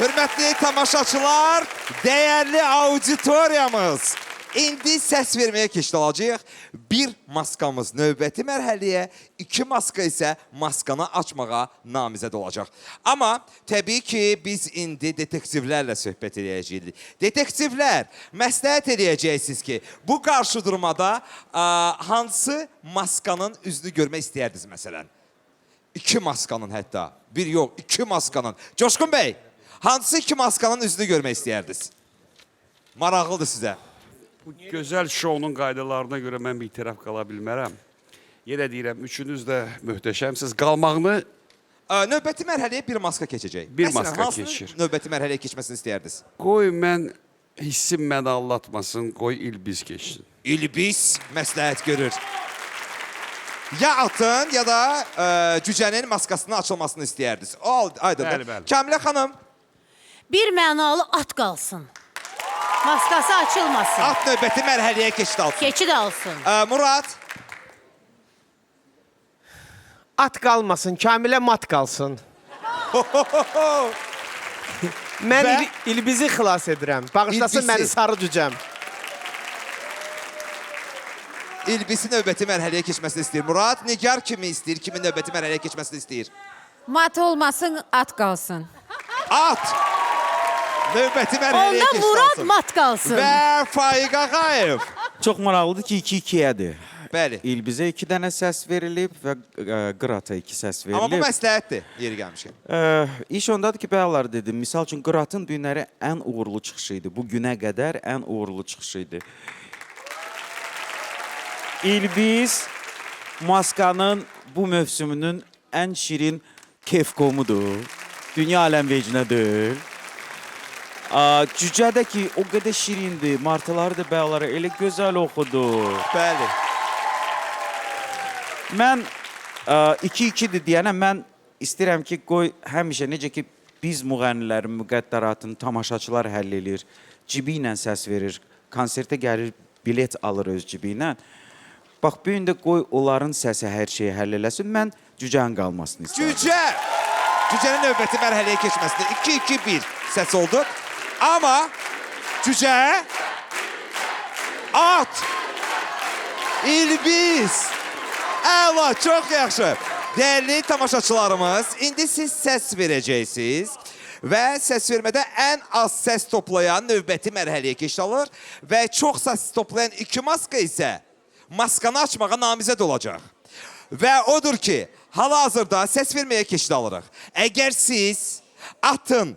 Hörmətli tamaşaçılar, dəyərli auditoriyamız. İndi səs verməyə keçid alacağıq. Bir maskamız növbəti mərhələyə, 2 maska isə maskanı açmağa namizəd olacaq. Amma təbii ki, biz indi detektivlərlə söhbət edəcəyik. Detektivlər, məsləhət edəcəksiniz ki, bu qarşıdurmada hansı maskanın üzünü görmək istəyərdiniz məsələn? 2 maskanın hətta. Bir yox, 2 maskanın. Coşqun bəy, hansı 2 maskanın üzünü görmək istəyərdiniz? Maraqlıdır sizə. Bu gözəl şounun qaydalarına görə mən bir itiraf qala bilmərəm. Yenə deyirəm, üçünüz də möhtəşəmsiniz. Qalmağını... Növbəti mərhələyə bir maska keçəcək. Bir maska keçir. Növbəti mərhələyə keçməsini istəyərdiniz? Qoy mən hissim məni allatmasın, qoy İlbiz keçsin. İlbiz məsləhət görür. Ya atın, ya da cücənin maskasının açılmasını istəyərdiniz. O aydındır. Bəli, bəli. Kəmilə xanım. Bir mənalı at qalsın. Maskası açılmasın. At növbəti mərhələyə keçid alsın. Keçid alsın. Murad. At qalmasın, Kamilə mat qalsın. Mən Və- İlbizi xilas edirəm. Bağışlasın İlbisi. məni sarı cücəm. İlbisi növbəti mərhələyə keçməsini istəyir. Murad Nigar kimi istəyir, kimin növbəti mərhələyə keçməsini istəyir. Mat olmasın, at qalsın. At növbəti mərhələyə Onda keçid Murad alsın. mat qalsın. Və Faiq Ağayev. Çox maraqlıdır ki, 2-2-yədir. Bəli. İlbizə 2 dənə səs verilib və Qırata 2 səs verilib. Amma bu məsləhətdir, yeri gəlmişkən. İş ondadır ki, bəyalar dedim. Misal üçün Qıratın düyünləri ən uğurlu çıxışı idi. Bu günə qədər ən uğurlu çıxışı idi. İlbiz Maskanın bu mövsümünün ən şirin kefkomudur. Dünya aləm vecinə deyil. Cücə də ki, o qədər şirindir. Martıları da bəyalara elə gözəl oxudu. Bəli. Mən 2-2-dir deyənəm, mən istəyirəm ki, qoy həmişə necə ki, biz müğənnilərin müqəddəratını tamaşaçılar həll edir, cibi ilə səs verir, konsertə gəlir, bilet alır öz cibi ilə. Bax, bu gün də qoy onların səsi hər şeyi həll eləsin, mən cücənin qalmasını istəyirəm. Cücənin növbəti mərhələyə keçməsində 2-2-1 səs oldu. Amma cücə, at, İlbiz, əla, çox yaxşı. Dəyərli tamaşaçılarımız, indi siz səs verəcəksiniz və səs vermədə ən az səs toplayan növbəti mərhələyə keçid alır və çox səs toplayan 2 maska isə maskanı açmağa namizəd olacaq. Və odur ki, hal-hazırda səs verməyə keçid alırıq. Əgər siz atın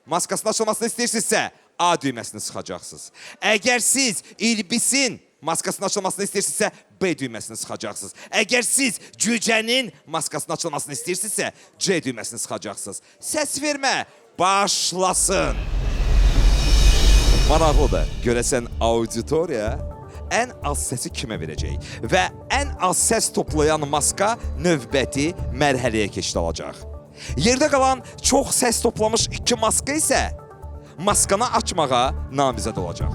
maskasının açılmasını istəyirsinizsə, A düyməsini sıxacaqsınız. Əgər siz İlbisin maskasının açılmasını istəyirsinizsə, B düyməsini sıxacaqsınız. Əgər siz cücənin maskasının açılmasını istəyirsinizsə, C düyməsini sıxacaqsınız. Səs vermə başlasın. Maraqlıdır. Görəsən auditoriya ən az səsi kimə verəcək? Və ən az səs toplayan maska növbəti mərhələyə keçid alacaq. Yerdə qalan çox səs toplamış 2 maska isə maskanı açmağa namizəd olacaq.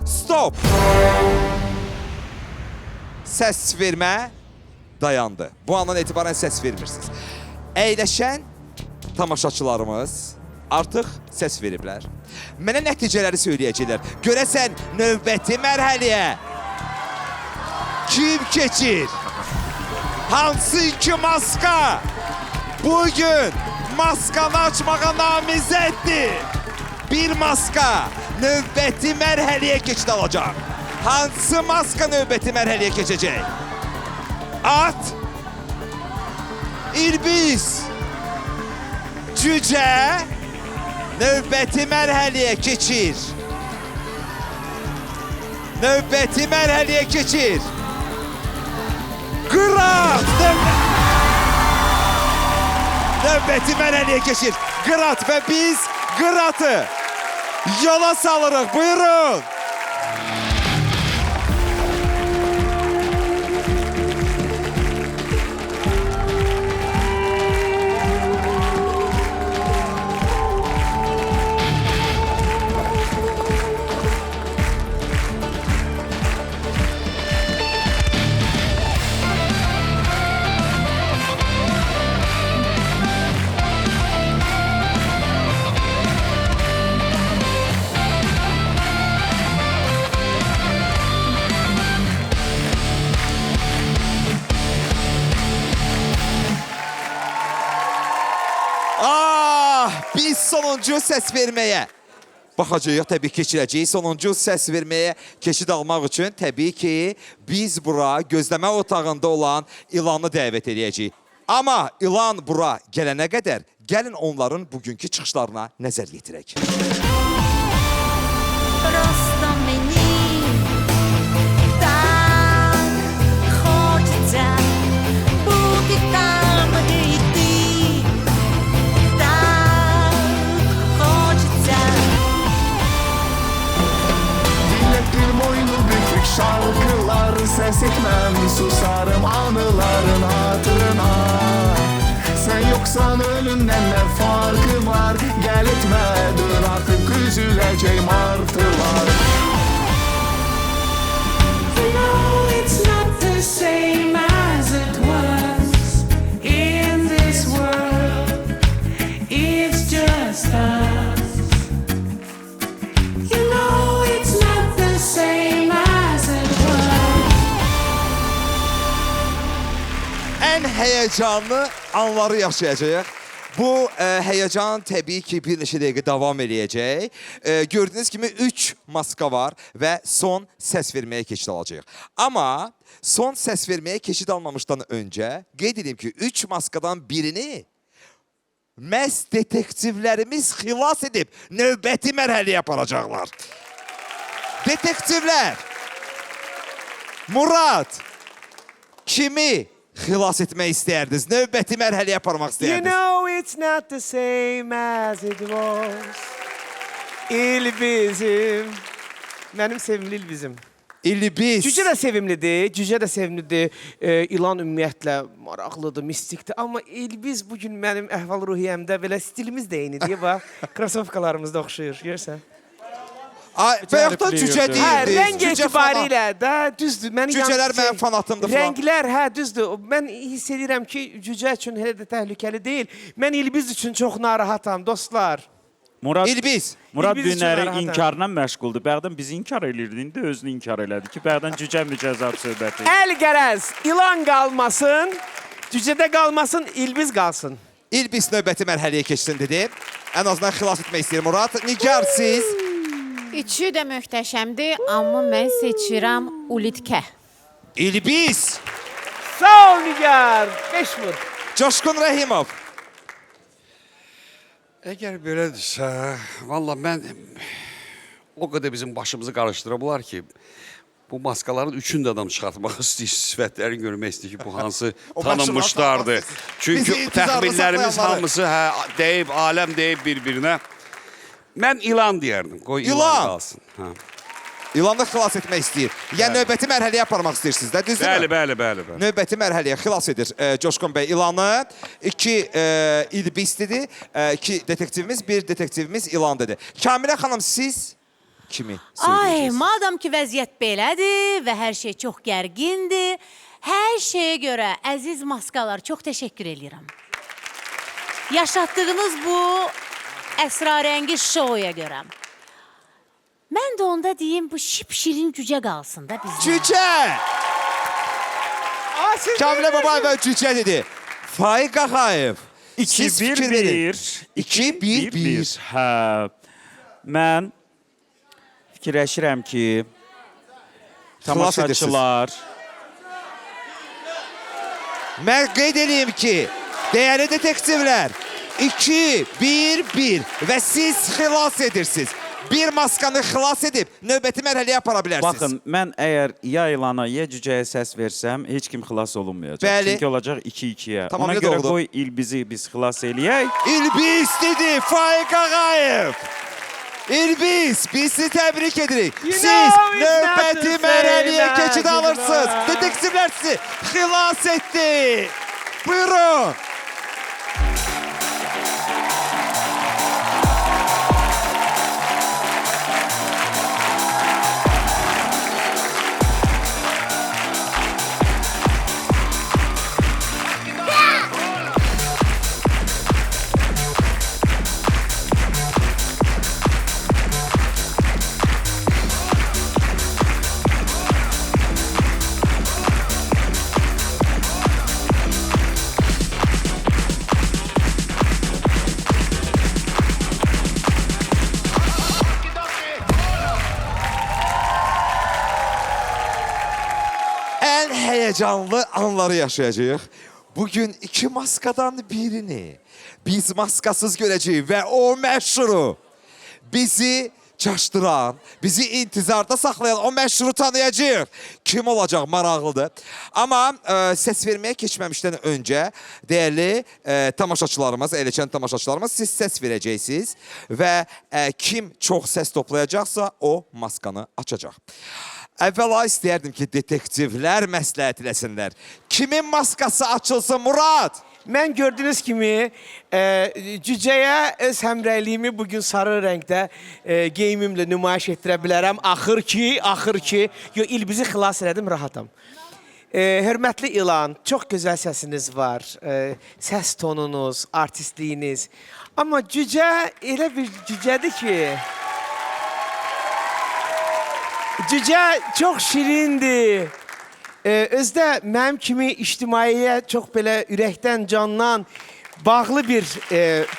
Stop! Səs vermə dayandı. Bu andan etibarən səs vermirsiniz. Əyləşən tamaşaçılarımız artıq səs veriblər. Mənə nəticələri söyləyəcəklər. Görəsən növbəti mərhələyə kim keçir? Hansı 2 maska bugün maskanı açmağa namizəddir? Bir maska növbəti mərhələyə keçid alacaq. Hansı maska növbəti mərhələyə keçəcək? At, İlbiz, cücə növbəti mərhələyə keçir. Növbəti mərhələyə keçir. Qırat növbəti mərhələyə keçir. Qırat və biz Qıratı yola salırıq. Buyurun. Biz sonuncu səs verməyə baxacağıq, təbii keçirəcəyik. Sonuncu səs verməyə keçid almaq üçün təbii ki, biz bura gözləmə otağında olan İlanı dəvət edəcəyik. Amma İlan bura gələnə qədər gəlin onların bugünkü çıxışlarına nəzər yetirək. Просто мені так хочеться бути там, де й ти. Так хочеться. Dinletir boynu bükük şarkılar, ses etmem susarım anıların hatırına. Sen yoksan ölümden ne farkı var? Gel etme dur artık üzülecek martılar. You know it's not the same as it was in this world. It's just us. You know it's not the same as it was. Ən həyəcanlı anları yaşayacağıq. Bu həyəcan təbii ki bir neçə dəqiqə davam eləyəcək. Gördüyünüz kimi 3 maska var və son səs verməyə keçid alacağıq. Amma son səs verməyə keçid almamışdan öncə qeyd edeyim ki 3 maskadan birini məhz detektivlərimiz xilas edib növbəti mərhələyə aparacaqlar. Detektivlər, Murad, kimi xilas etmək istərdiniz? Növbəti mərhələyə aparmaq You istərdiniz? know it's not the same as it was. İlbizim. Mənim sevimli İlbizim. İlbiz. Cücə də sevimlidir, cücə də sevimlidir. İlan ümumiyyətlə maraqlıdır, mistikdir. Amma İlbiz bugün mənim əhval-ruhiyyəmdə belə stilimiz də eynidir. Bax, krasovkalarımız da oxşuyur, görürsən? Bayaq da cücə Hə, deyildiniz. rəng Cücə etibarilə də düzdür. Cücələr mənim fanatımdır falan. Rənglər, hə, düzdür. Mən hiss edirəm ki, cücə üçün elə də təhlükəli deyil. Mən İlbiz üçün çox narahatam, dostlar. Murad, İlbiz. Murad İlbiz üçün günləri narahatam. inkarla məşğuldur. Bəğdən bizi inkar elirdi, indi özünü inkar elədi ki, bəğdən cücə mücəzzab söhbəti. Əl qərəz, ilan qalmasın, cücədə qalmasın, İlbiz qalsın. İlbiz növbəti mərhələyə keçsin dedi. Ən azından xilas etmək istəyir Murad. Nigar siz? Üçü də möhtəşəmdir, amma mən seçirəm Ulitkə. İlbiz. Sağ ol Nigar. 5 vur. Coşqun Rəhimov. Əgər belədirsə, valla mən o qədər bizim başımızı qarışdırıblar ki, bu maskaların üçünü də adam çıxartmaq istəyir, sifətlərini görmək istəyir ki, bu hansı tanınmışlardır. Çünki təxminlərimiz hamısı deyib, aləm deyib bir-birinə. Mən ilan deyərdim, qoy ilan qalsın. İlanı xilas etmək istəyir. Yəni növbəti mərhələyə aparmaq istəyirsiniz də, düzdürmü? Bəli. Növbəti mərhələyə xilas edir Coşqun bəy ilanı. 2 İlbizdir, 2 detektivimiz, 1 detektivimiz ilan dedi. Kamilə xanım siz kimi Ay, söyləyəcəksiniz? madam ki vəziyyət belədir və hər şey çox gərgindir, hər şeyə görə əziz maskalar çox təşəkkür edirəm. Yaşatdığınız bu əsrarəngiz şouya görə. Mən də onda deyim, bu şip-şirin cücə qalsın da bizdə. Cücə! Kamilə Babayeva cücə dedi. Faiq Ağayev. 2-1-1. 2-1-1. Hə. Mən fikirləşirəm ki, tamaşaçılar... Mən qeyd edeyim ki, dəyərli detektivlər, 2-1-1 və siz xilas edirsiniz. Bir maskanı xilas edib növbəti mərhələyə apara bilərsiniz. Baxın, mən əgər ya ilana, ya cücəyə səs versəm, heç kim xilas olunmayacaq. Bəli. Çünki olacaq 2-2-yə. Tamamilə Ona görə doğrudur. qoy İlbizi biz xilas eləyək. İlbiz dedi Faiq Ağayev. İlbiz, biz sizi təbrik edirik. Siz növbəti mərhələyə keçid alırsınız. Detektivlər sizi xilas etdi. Buyurun. Həyəcanlı anları yaşayacağıq. Bugün 2 maskadan birini biz maskasız görəcəyik və o məşhuru bizi çaşdıran, bizi intizarda saxlayan o məşhuru tanıyacağıq. Kim olacaq maraqlıdır. Amma səs verməyə keçməmişdən öncə dəyərli tamaşaçılarımız, əyləşən tamaşaçılarımız siz səs verəcəksiniz və kim çox səs toplayacaqsa o maskanı açacaq. Əvvəla istəyərdim ki, detektivlər məsləhət eləsinlər. Kimin maskası açılsın Murad? Mən gördüyünüz kimi cücəyə öz həmrəyliyimi bugün sarı rəngdə geyimimlə nümayiş etdirə bilərəm. Axır ki, il bizi xilas elədim, rahatam. Hörmətli İlan, çox gözəl səsiniz var, səs tonunuz, artistliyiniz. Amma cücə elə bir cücədir ki, cücə çox şirindir. Özdə mənim kimi ictimaiyyəyə çox belə ürəkdən, candan bağlı bir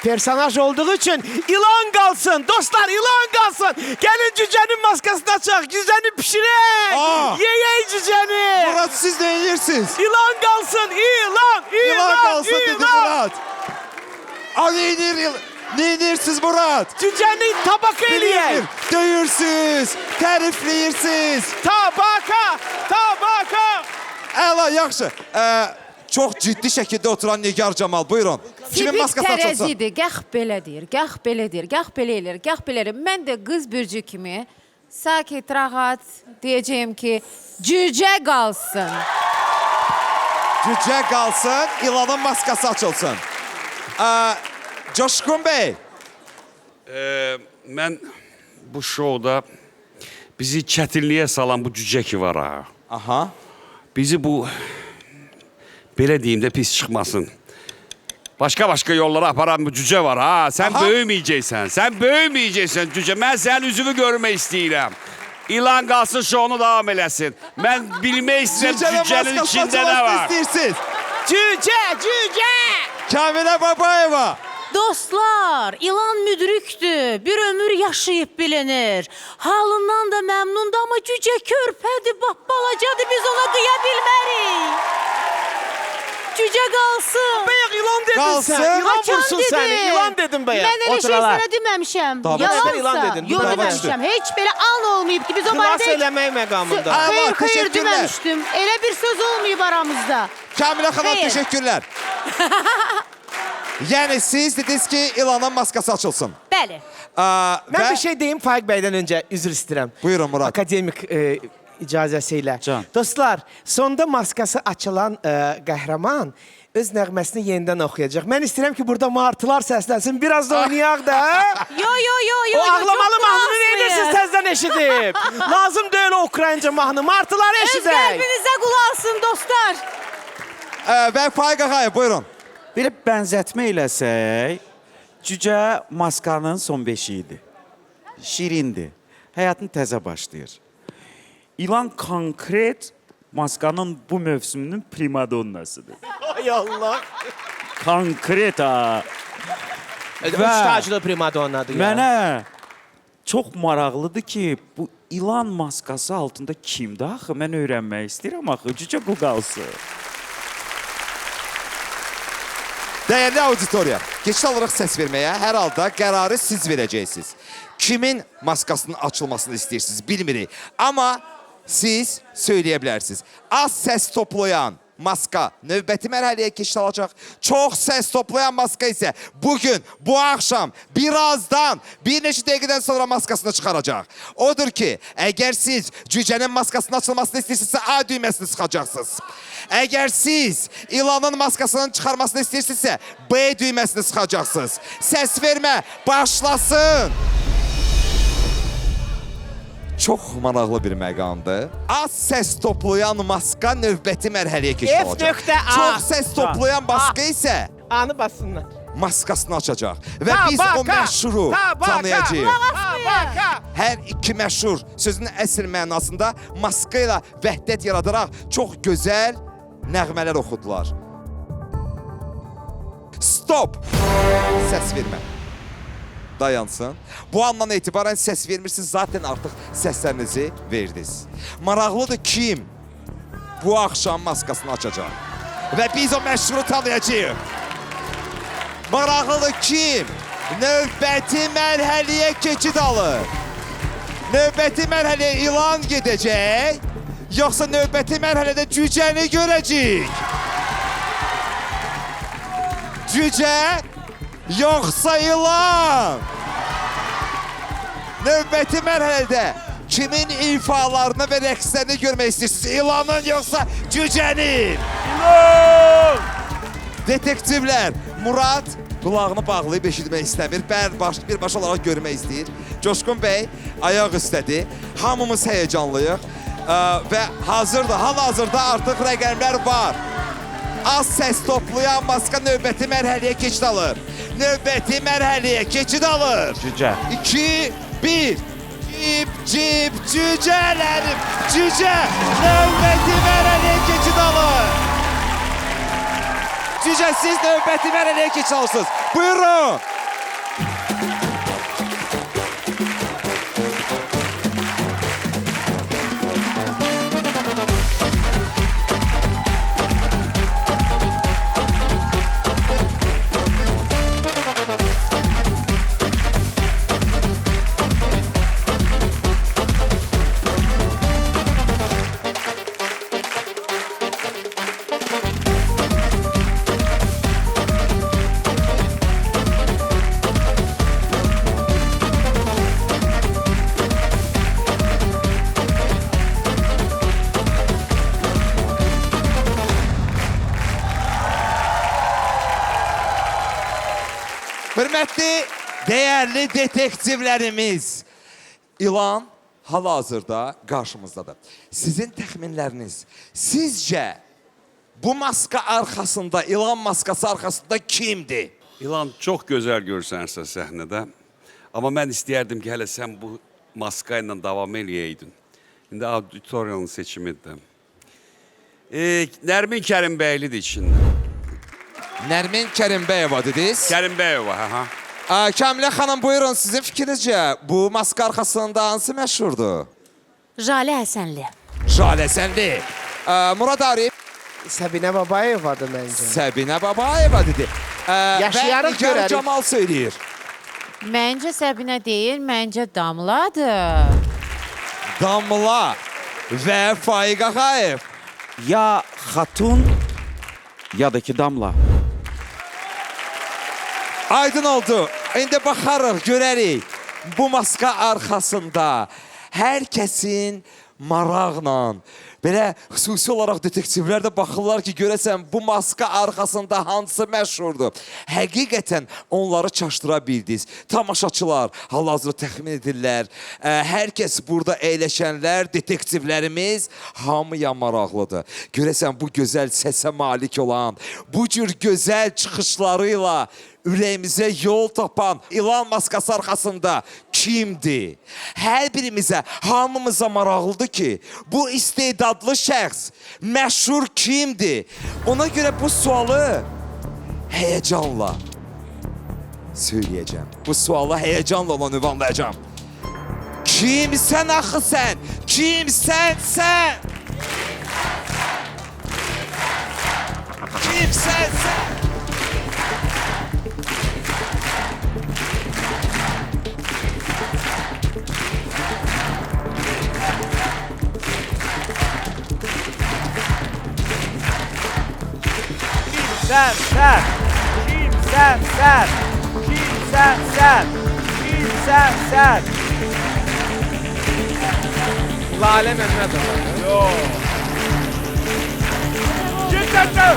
personaj olduğu üçün ilan qalsın, dostlar ilan qalsın. Gəlin cücənin maskasını açaq, cücəni pişirək, yeyək cücəni. Murat siz ne yeyirsiniz? İlan qalsın, ilan. İlan kalsın dedi Murat. Ne yeyirsiniz Murat? Cücəni tabaka eləyək. Döyürsünüz, tərifləyirsiniz. Tabaka. Əla, yaxşı. Çox ciddi şəkildə oturan Nigar Camal, buyurun. Kimin maskası açılsın? Tərəzidir, gah belədir, gah belədir, gah belə eləyir, gah belə eləyir. Mən də qız bürcü kimi sakit, rahat deyəcəyim ki, cücə qalsın. Cücə qalsın, İlanın maskası açılsın. Coşkun Bey. Mən bu şovda bizi çətinliyə salan bu cücə ki var ha. Aha. Bizi bu, belə deyim də pis çıxmasın. Başqa yollara aparan bu cücə var ha. Sən böyüməyəcəksən cücə. Mən sənin üzümü görmək istəyirəm. İlan qalsın şovunu davam eləsin. Mən bilmək istəyirəm cücənin içində nə var. Cücə. Kamilə Babayeva. Dostlar, ilan müdrikdir, bir ömür yaşayıb bilinir. Halından da məmnundur, amma cücə körpədir, balacadır, biz ona qıya bilmərik. Cücə qalsın. Bayaq ilan dedin sən, ilan vursun səni, ilan dedin bayaq. Mən elə şey sənə deməmişəm. Yalansa, yox deməmişəm, heç belə an olmayıb ki, biz o barədə... Xilas eləmək məqamında. Xeyr deməmişdim, elə bir söz olmayıb aramızda. Kamilə xanım, teşekkürlər. Yəni siz dediniz ki, İlanın maskası açılsın. Bəli. Mən bir şey deyim Faiq bəydən öncə, üzr istəyirəm. Buyurun Murat. Akademik icazəsi ilə. Dostlar, sonda maskası açılan qəhrəman öz nəğməsini yenidən oxuyacaq. Mən istəyirəm ki, burada martılar səslənsin, biraz da oynayaq da. Yo, o ağlamalı mahnını neydirsiniz təzdən eşidib? Lazım deyil o Ukraynca mahnı, martılar eşidək. Öz qəlbinizə qulaqsın, dostlar. Və Faiq ağay, buyurun. Belə bənzətmə eləsək, cücə maskanın son beşiyidir. Şirindir. Həyatın təzə başlayır. İlan konkret maskanın bu mövsümünün primadonnasıdır. Ay Allah. Konkret ha. Üç taclı primadonnadır ya. Mənə çox maraqlıdır ki, bu ilan maskası altında kimdir axı? Mən öyrənmək istəyirəm axı. Cücə bu qalsın. Dəyərli auditoriya, keçid alaraq səs verməyə hər halda qərarı siz verəcəksiniz. Kimin maskasının açılmasını istəyirsiniz, bilmirik. Amma siz söyləyə bilərsiniz. Az səs toplayan maska növbəti mərhələyə keçid alacaq. Çox səs toplayan maska isə bugün, bu axşam, birazdan, bir neçə dəqiqədən sonra maskasını çıxaracaq. Odur ki, əgər siz cücənin maskasının açılmasını istəyirsinizsə, A düyməsini sıxacaqsınız. Əgər siz İlanın maskasının çıxarmasını istəyirsinizsə, B düyməsini sıxacaqsınız. Səs vermə, başlasın. Çox maraqlı bir məqamdır. Az səs toplayan maska növbəti mərhələyə keçid olacaq. Çox səs toplayan maska isə Anı bassınlar. Maskasını açacaq. Və biz o məşhuru tanıyacağıq. Hər iki məşhur sözün əsl mənasında maska ilə vəhdət yaradaraq çox gözəl nəğmələr oxudular. Stop! Səs vermə. Dayansın. Bu andan etibarən səs vermirsiniz, zaten artıq səslərinizi verdiniz. Maraqlıdır kim bu axşam maskasını açacaq. Və biz o məşhuru tanıyacağıq. Maraqlıdır kim növbəti mərhələyə keçid alır. Növbəti mərhələyə ilan gedəcək, yoxsa növbəti mərhələdə cücəni görəcək. Cücə, yoxsa ilan. Növbəti mərhələdə kimin ifalarını və rəqslərini görmək istəyirsiniz? İlanın yoxsa cücənin? İlan! Detektivlər Murad qulağını bağlayıb eşitmək istəmir. Birbaşa olaraq görmək istəyir. Coşqun bəy ayaq üstədir. Hamımız həyəcanlıyıq. Və hal-hazırda artıq rəqəmlər var. Az səs toplayan maska növbəti mərhələyə keçid alır. Növbəti mərhələyə keçid alır. Cücə. 2, 1. Cip, cücələrim, cücə. Növbəti mərhələyə keçid alır. Cücə, siz növbəti mərhələyə keçid alırsınız. Buyurun. Hörmətli, dəyərli detektivlərimiz, İlan hal-hazırda qarşımızdadır. Sizin təxminləriniz, sizcə bu maska arxasında, İlan maskası arxasında kimdir? İlan çox gözəl görsənirsən səhnədə. Amma mən istəyərdim ki, hələ sən bu maska ilə davam eləyəydin. İndi auditoriyanın seçimidir. Nərmin Kərimbəylidir içində. Nərmin Kərimbəyova dediniz? Kərimbəyova, hə. Kamilə xanım, buyurun, sizin fikrinizcə bu maska arxasında hansı məşhurdur? Jalə Həsənli. Jalə Həsənli. Murad Arif? Səbinə Babayevadır məncə. Səbinə Babayeva dedi. Yaşayarıq Nigar görərik. Camal söyləyir. Məncə Səbinə deyil, məncə Damladır. Damla və Faiq Ağayev. Ya Xatun, ya da ki Damla. Aydın oldu. İndi baxarıq, görərik. Bu maska arxasında hər kəsin maraqla, belə xüsusi olaraq detektivlər də baxırlar ki, görəsən bu maska arxasında hansı məşhurdur. Həqiqətən onları çaşdıra bildiniz. Tamaşaçılar hal-hazırda təxmin edirlər. Hər kəs burada əyləşənlər, detektivlərimiz hamıya maraqlıdır. Görəsən bu gözəl səsə malik olan, bu cür gözəl çıxışlarıyla ürəyimizə yol tapan İlan maskası arxasında kimdir? Hər birimizə, hamımıza maraqlıdır ki, bu istedadlı şəxs məşhur kimdir? Ona görə bu sualı həyəcanla söyləyəcəm. Bu sualı həyəcanla olan ünvanlayacağım. Kimsən axı sən? Kimsən sən? Kimsən sən? Kimsən sən? Kimsən sən? Kimsən sən? Kimsən sən? Lalə Məmmədova. Yox. Kimsən sən?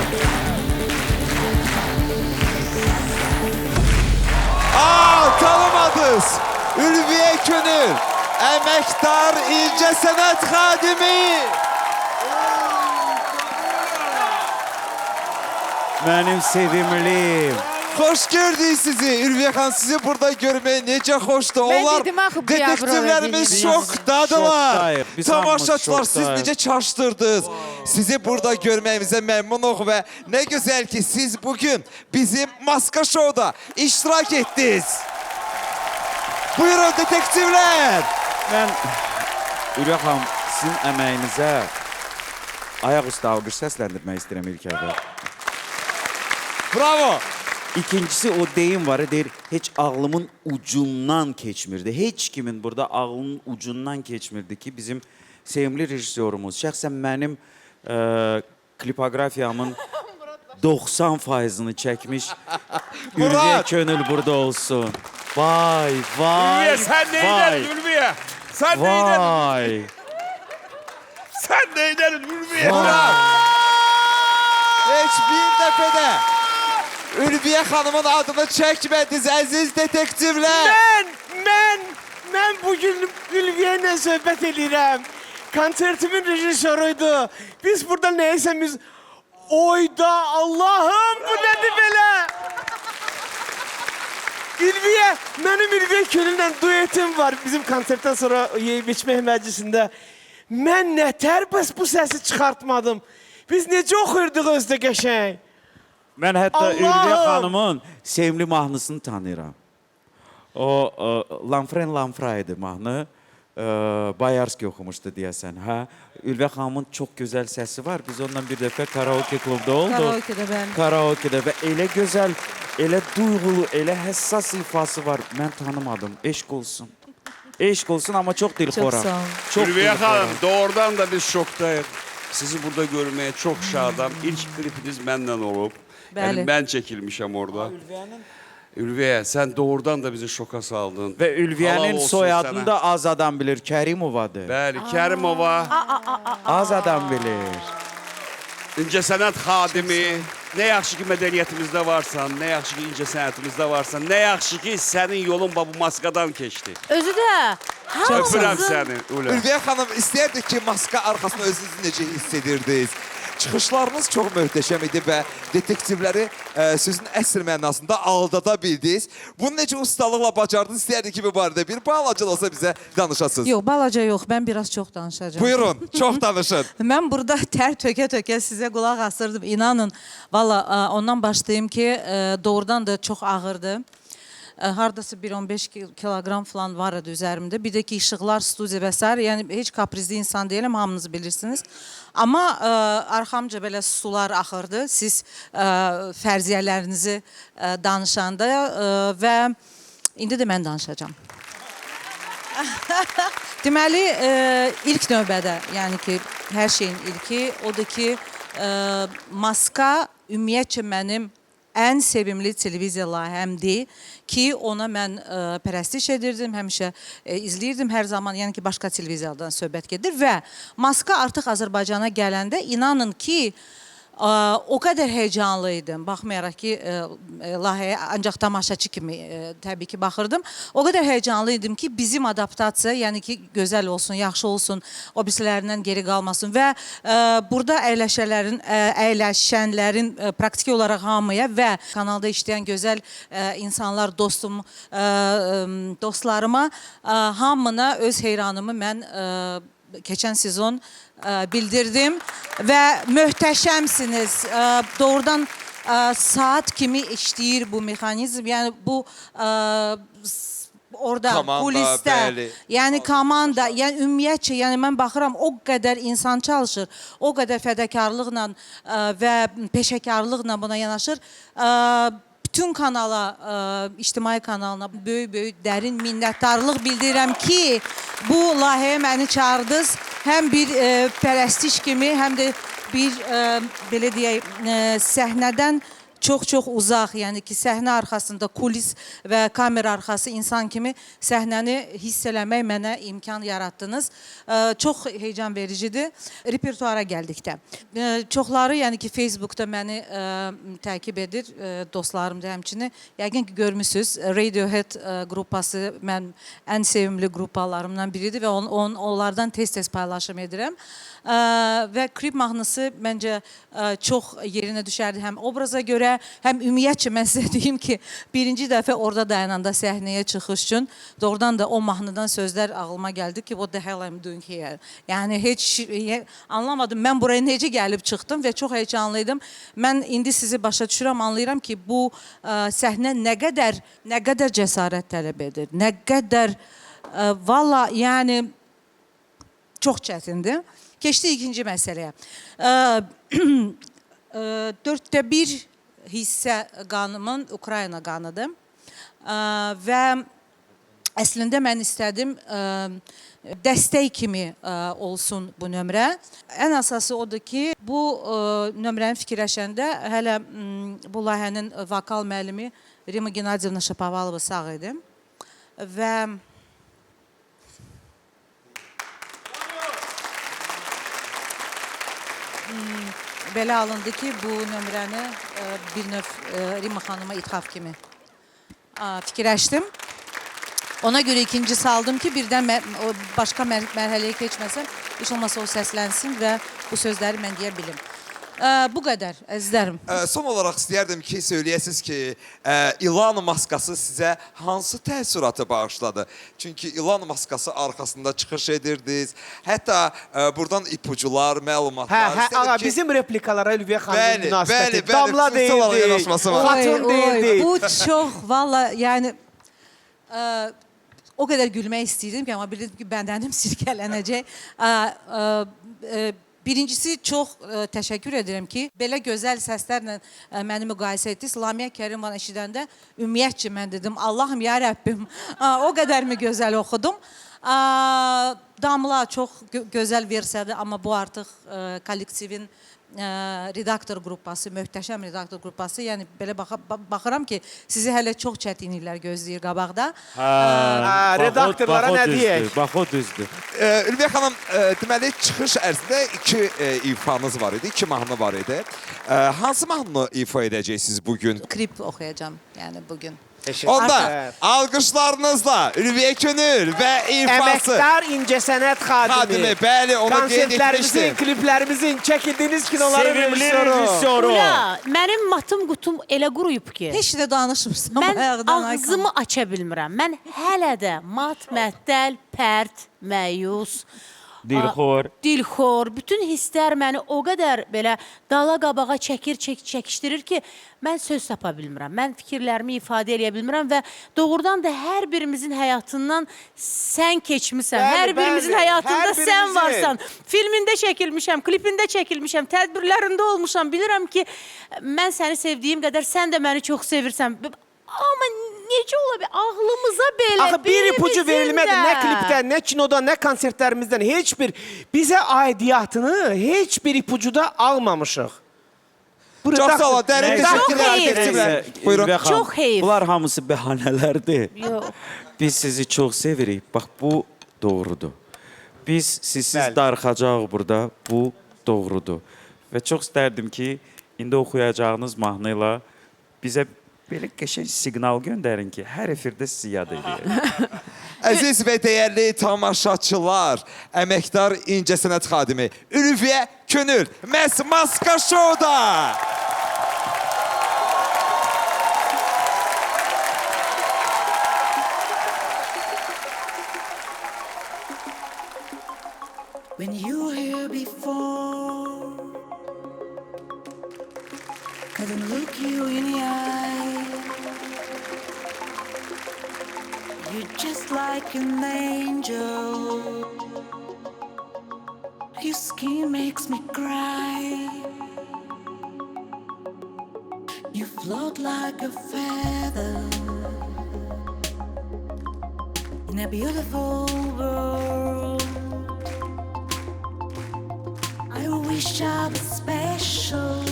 Tanımadınız. Ülviyə Könül, əməkdar incəsənət xadimi. Mənim sevimlim. Xoş gördük sizi. Ülviyə xan, sizi burada görmək necə xoşdur. Mən Onlar dedim axı bu yavru detektivlərimiz ödəyiniz. şokdadılar. Şokdayıq, biz hamımız Tamaşaçılar, siz şokdayıq. necə çaşdırdınız. Sizi burada görməyimizə məmnunuq və nə gözəl ki, siz bugün bizim Maska Show'da iştirak etdiniz. Buyurun detektivlər. Mən Ülviyə xanım, sizin əməyinizə ayaq üstə alqış səsləndirmək istəyirəm ilk əvvəl. Bravo. İkincisi o deyim var, deyir, heç ağlımın ucundan keçmirdi. Heç kimin burada ağlının ucundan keçmirdi ki, bizim sevimli rejissorumuz, şəxsən mənim klipografiyamın 90%'ını çəkmiş Ülviyə Könül burada olsun. Vay, vay, Ülviyə, sən neydərin Ülviyə? Sən neydərin? Vay. Sən neydərin Ülviyə? Heç bir dəfədə Ülviyə xanımın adını çəkmədiniz, əziz detektivlər. Mən bugün Ülviyə ilə söhbət edirəm. Konsertimin rejissoruydu. Biz burada neysə Oyda Allahım, bu nədir belə? Ülviyə, mənim Ülviyə Kölünlə duetim var bizim konsertdən sonra yeyib içmək məclisində. Mən nətər bəs bu səsi çıxartmadım. Biz necə oxuyurduq özdə qəşəng. Mən hətta Allahım! Ülviyə xanımın sevimli mahnısını tanıyıram. O Lanfren Lanfra idi mahnı. Bayarski oxumuşdu deyəsən. Hə? Ülviyə xanımın çox gözəl səsi var. Biz onunla bir dəfə karaoke klubda olduq. Karaoke'də bəli. Karaoke'də və elə gözəl, elə duyğulu, elə həssas ifası var. Mən tanımadım. Eşq olsun. Eşq olsun, amma çox dilxoram. Çok sağ olun. Çox Ülviyə dilxoram. xanım, doğrudan da biz şokdayıq. Sizi burada görməyə çox şadam. İlk klipiniz mənlə olub. Bəli. Yəni mən çəkilmişəm orada. Ülviyə, sən doğrudan da bizi şoka saldın. Və Halal Ülviyənin olsun soyadını sənə. da az adam bilir. Kərimovadır. Bəli, Kərimova, Az adam bilir. incəsənət xadimi. Nə yaxşı ki mədəniyyətimizdə varsan, nə yaxşı ki incəsənətimizdə varsan, nə yaxşı ki sənin yolun bu maskadan keçdi. Özü də Öpürəm hamımızın səni, Ülviyə. Ülviyə xanım, istəyərdik ki, maska arxasında özünüzü necə hiss edirdiniz? Çıxışlarınız çox möhtəşəm idi və detektivləri sözün əsl mənasında aldada bildiniz. Bunu necə ustalıqla bacardınız? İstəyərdik ki, bu barədə bir balaca da olsa bizə danışasınız. Yox, balaca yox, mən biraz çox danışacağım. Buyurun, çox danışın. Mən burada tər tökə-tökə sizə qulaq asırdım. İnanın, valla ondan başlayayım ki, doğrudan da çox ağırdı. Hardasa bir 15 kilogram falan var idi üzerimdə. Bir də ki, işıqlar, studiya və s. Yəni, heç kaprizli insan deyiləm, hamınız bilirsiniz. Amma arxamca belə sular axırdı. Siz fərziyyələrinizi danışanda və indi də mən danışacağam. Deməli, ilk növbədə, yəni ki, hər şeyin ilki odur ki, maska ümumiyyətcə mənim ən sevimli televiziya layihəmdir ki, ona mən pərəstiş edirdim, həmişə izləyirdim hər zaman, yəni ki, başqa televiziyadan söhbət gedir və maska artıq Azərbaycana gələndə inanın ki, o qədər heyecanlı idim, baxmayaraq ki, layihəyə ancaq tamaşaçı kimi təbii ki, baxırdım. O qədər heyecanlı idim ki, bizim adaptasiya, yəni ki, gözəl olsun, yaxşı olsun, o birisilərindən geri qalmasın və burada əyləşənlərin praktiki olaraq hamıya və kanalda işləyən gözəl insanlar, dostlarıma, hamına öz heyranımı mən keçən sezon bildirdim və möhtəşəmsiniz. Doğrudan saat kimi işləyir bu mexanizm. Yəni bu orada, kulisdə, yəni komanda, yəni ümumiyyətcə, yəni mən baxıram, o qədər insan çalışır, o qədər fədakarlıqla və peşəkarlıqla buna yanaşır. Bütün kanala, ictimai kanalına böyük-böyük dərin minnətdarlıq bildirirəm ki, bu layihəyə məni çağırdınız. Həm bir pərəstiş kimi, həm də bir, belə deyək, səhnədən çox-çox uzaq, yəni ki, səhnə arxasında kulis və kamera arxası insan kimi səhnəni hiss eləmək mənə imkan yaratdınız. Çox heyecan vericidir. Repertuara gəldikdə. Çoxları, yəni ki, Facebookda məni təqib edir, dostlarım da həmçini. Yəqin ki, görmüsünüz, Radiohead qrupası mən ən sevimli qrupalarımdan biridir və onlardan tez-tez paylaşım edirəm. Və klip mahnısı məncə çox yerinə düşərdi həm obraza görə, həm ümumiyyətcə mən sizə deyim ki, birinci dəfə orada dayananda səhnəyə çıxış üçün doğrudan da o mahnıdan sözlər ağlıma gəldi ki, what the hell I'm doing here. Yəni heç anlamadım, mən buraya necə gəlib çıxdım və çox heyecanlıydım. Mən indi sizi başa düşürəm, anlayıram ki, bu səhnə nə qədər cəsarət tələb edir, nə qədər valla, yəni çox çətindir. Keçdi ikinci məsələyə. 1/4 hissə qanımın Ukrayna qanıdır. Və əslində mən istədim dəstək kimi olsun bu nömrə. Ən əsası odur ki, bu nömrəni fikirləşəndə hələ bu layihənin vokal müəllimi Rima Gennadiyevna Şapovalova sağ idi. Və belə alındı ki, bu nömrəni bir növ Rima xanıma ithaf kimi fikirləşdim. Ona görə ikinci saldım ki, birdən o başqa mərhələyə keçməsəm, heç olmasa o səslənsin və bu sözləri mən deyə bilim. Bu qədər, əzizlərim. Son olaraq istəyərdim ki, söyləyəsiniz ki, ilan maskası sizə hansı təəssüratı bağışladı? Çünki ilan maskası arxasında çıxış edirdiniz. Hətta buradan ipucular, məlumatlar. Bizim replikalara Ülviyə xanımın münasibəti. Bəli, Damla deyildi, Xatun deyildi. Bu çox, valla, yəni... O qədər gülmək istəyirdim ki, amma bildim ki, bədənim sirkələnəcək. Birincisi, çox təşəkkür edirəm ki, belə gözəl səslərlə məni müqayisə etdiniz. Lamiyə Kərimova eşidəndə ümumiyyətcə mən dedim, Allahım, ya Rəbbim, o qədər mi gözəl oxudum. Damla çox gözəl versiyadır, amma bu artıq kollektivin redaktor qrupası, möhtəşəm redaktor qrupası. Yəni, belə baxıram ki, sizi hələ çox çətinliklər gözləyir qabaqda. Redaktorlara nə deyək? Bax, o düzdür. Ülviyə xanım, deməli, çıxış ərzində 2 ifanız var idi, 2 mahnı var idi. Hansı mahnını ifa edəcəksiniz bugün? Klip oxuyacağım, yəni bugün. Onda alqışlarınızla Ülviyə Könül və ifası. Əməkdar incəsənət xadimi. Bəli, onu qeyd konsertlərimizin, etmişdim. kliplərimizin, çəkildiyiniz kinoların rejissoru. Mənim matım qutum elə quruyub ki. Heç də danışmırsam. Mən ağzımı aça bilmirəm. Mən hələ də mat, məttəl, pərt, məyus, dilxor, bütün hisslər məni o qədər belə dala qabağa çəkişdirir ki, mən söz tapa bilmirəm. Mən fikirlərimi ifadə edə bilmirəm və doğrudan da hər birimizin həyatından sən keçmisən. Hər birimizin həyatında sən varsan. Filmində çəkilmişəm, klipində çəkilmişəm, tədbirlərində olmuşam. Bilirəm ki, mən səni sevdiyim qədər sən də məni çox sevirsən. Amma necə ola bilər? Ağlımıza belə Axı bir ipucu verilmədi. Nə klipdən, nə kinodan, nə konsertlərimizdən heç bir bizə aidiyyatını heç bir ipucuda almamışıq. Çox sağ olun, dərin təşəkkürlər. Buyurun. Çox heyif. Bunlar hamısı bəhanələrdir. Yox. Biz sizi çox sevirik. Bax, bu doğrudur. Biz sizsiz darıxacaq burada. Bu doğrudur. Və çox istərdim ki, indi oxuyacağınız mahnıyla bizə belə qəşəng siqnal göndərin ki, hər efirdə sizi yad edəyək. Əziz və dəyərli tamaşaçılar, əməkdar incəsənət xadimi Ülviyə Könül məhz Maska Show'da. When you were here before, couldn't look you in the eye. You're just like an angel. Your skin makes me cry. You float like a feather in a beautiful world. I wish I was special.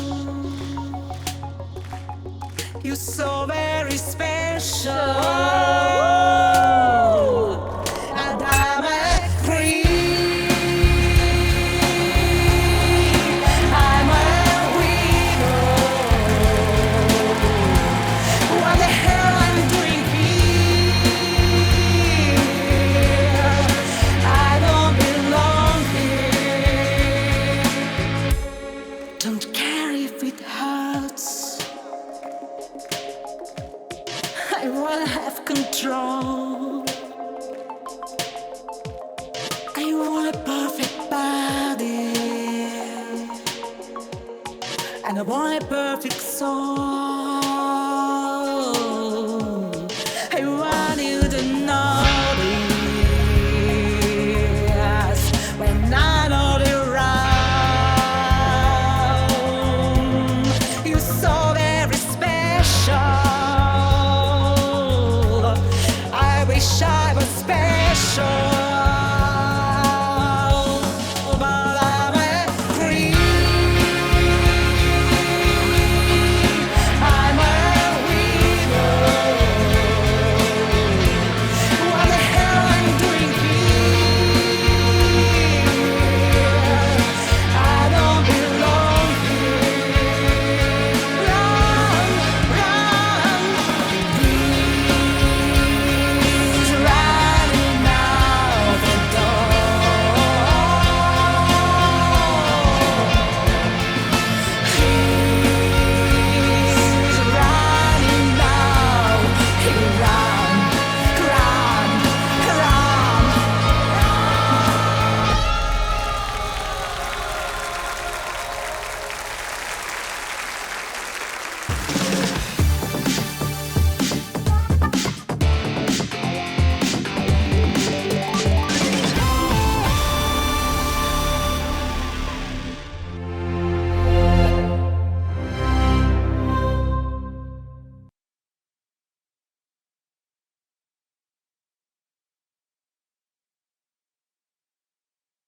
You're so very special. And I'm a queen. I'm a widow. What the hell I'm doing here? I don't belong here. Don't care if it hurts. I wanna have control. I want a perfect body, and I want a perfect soul.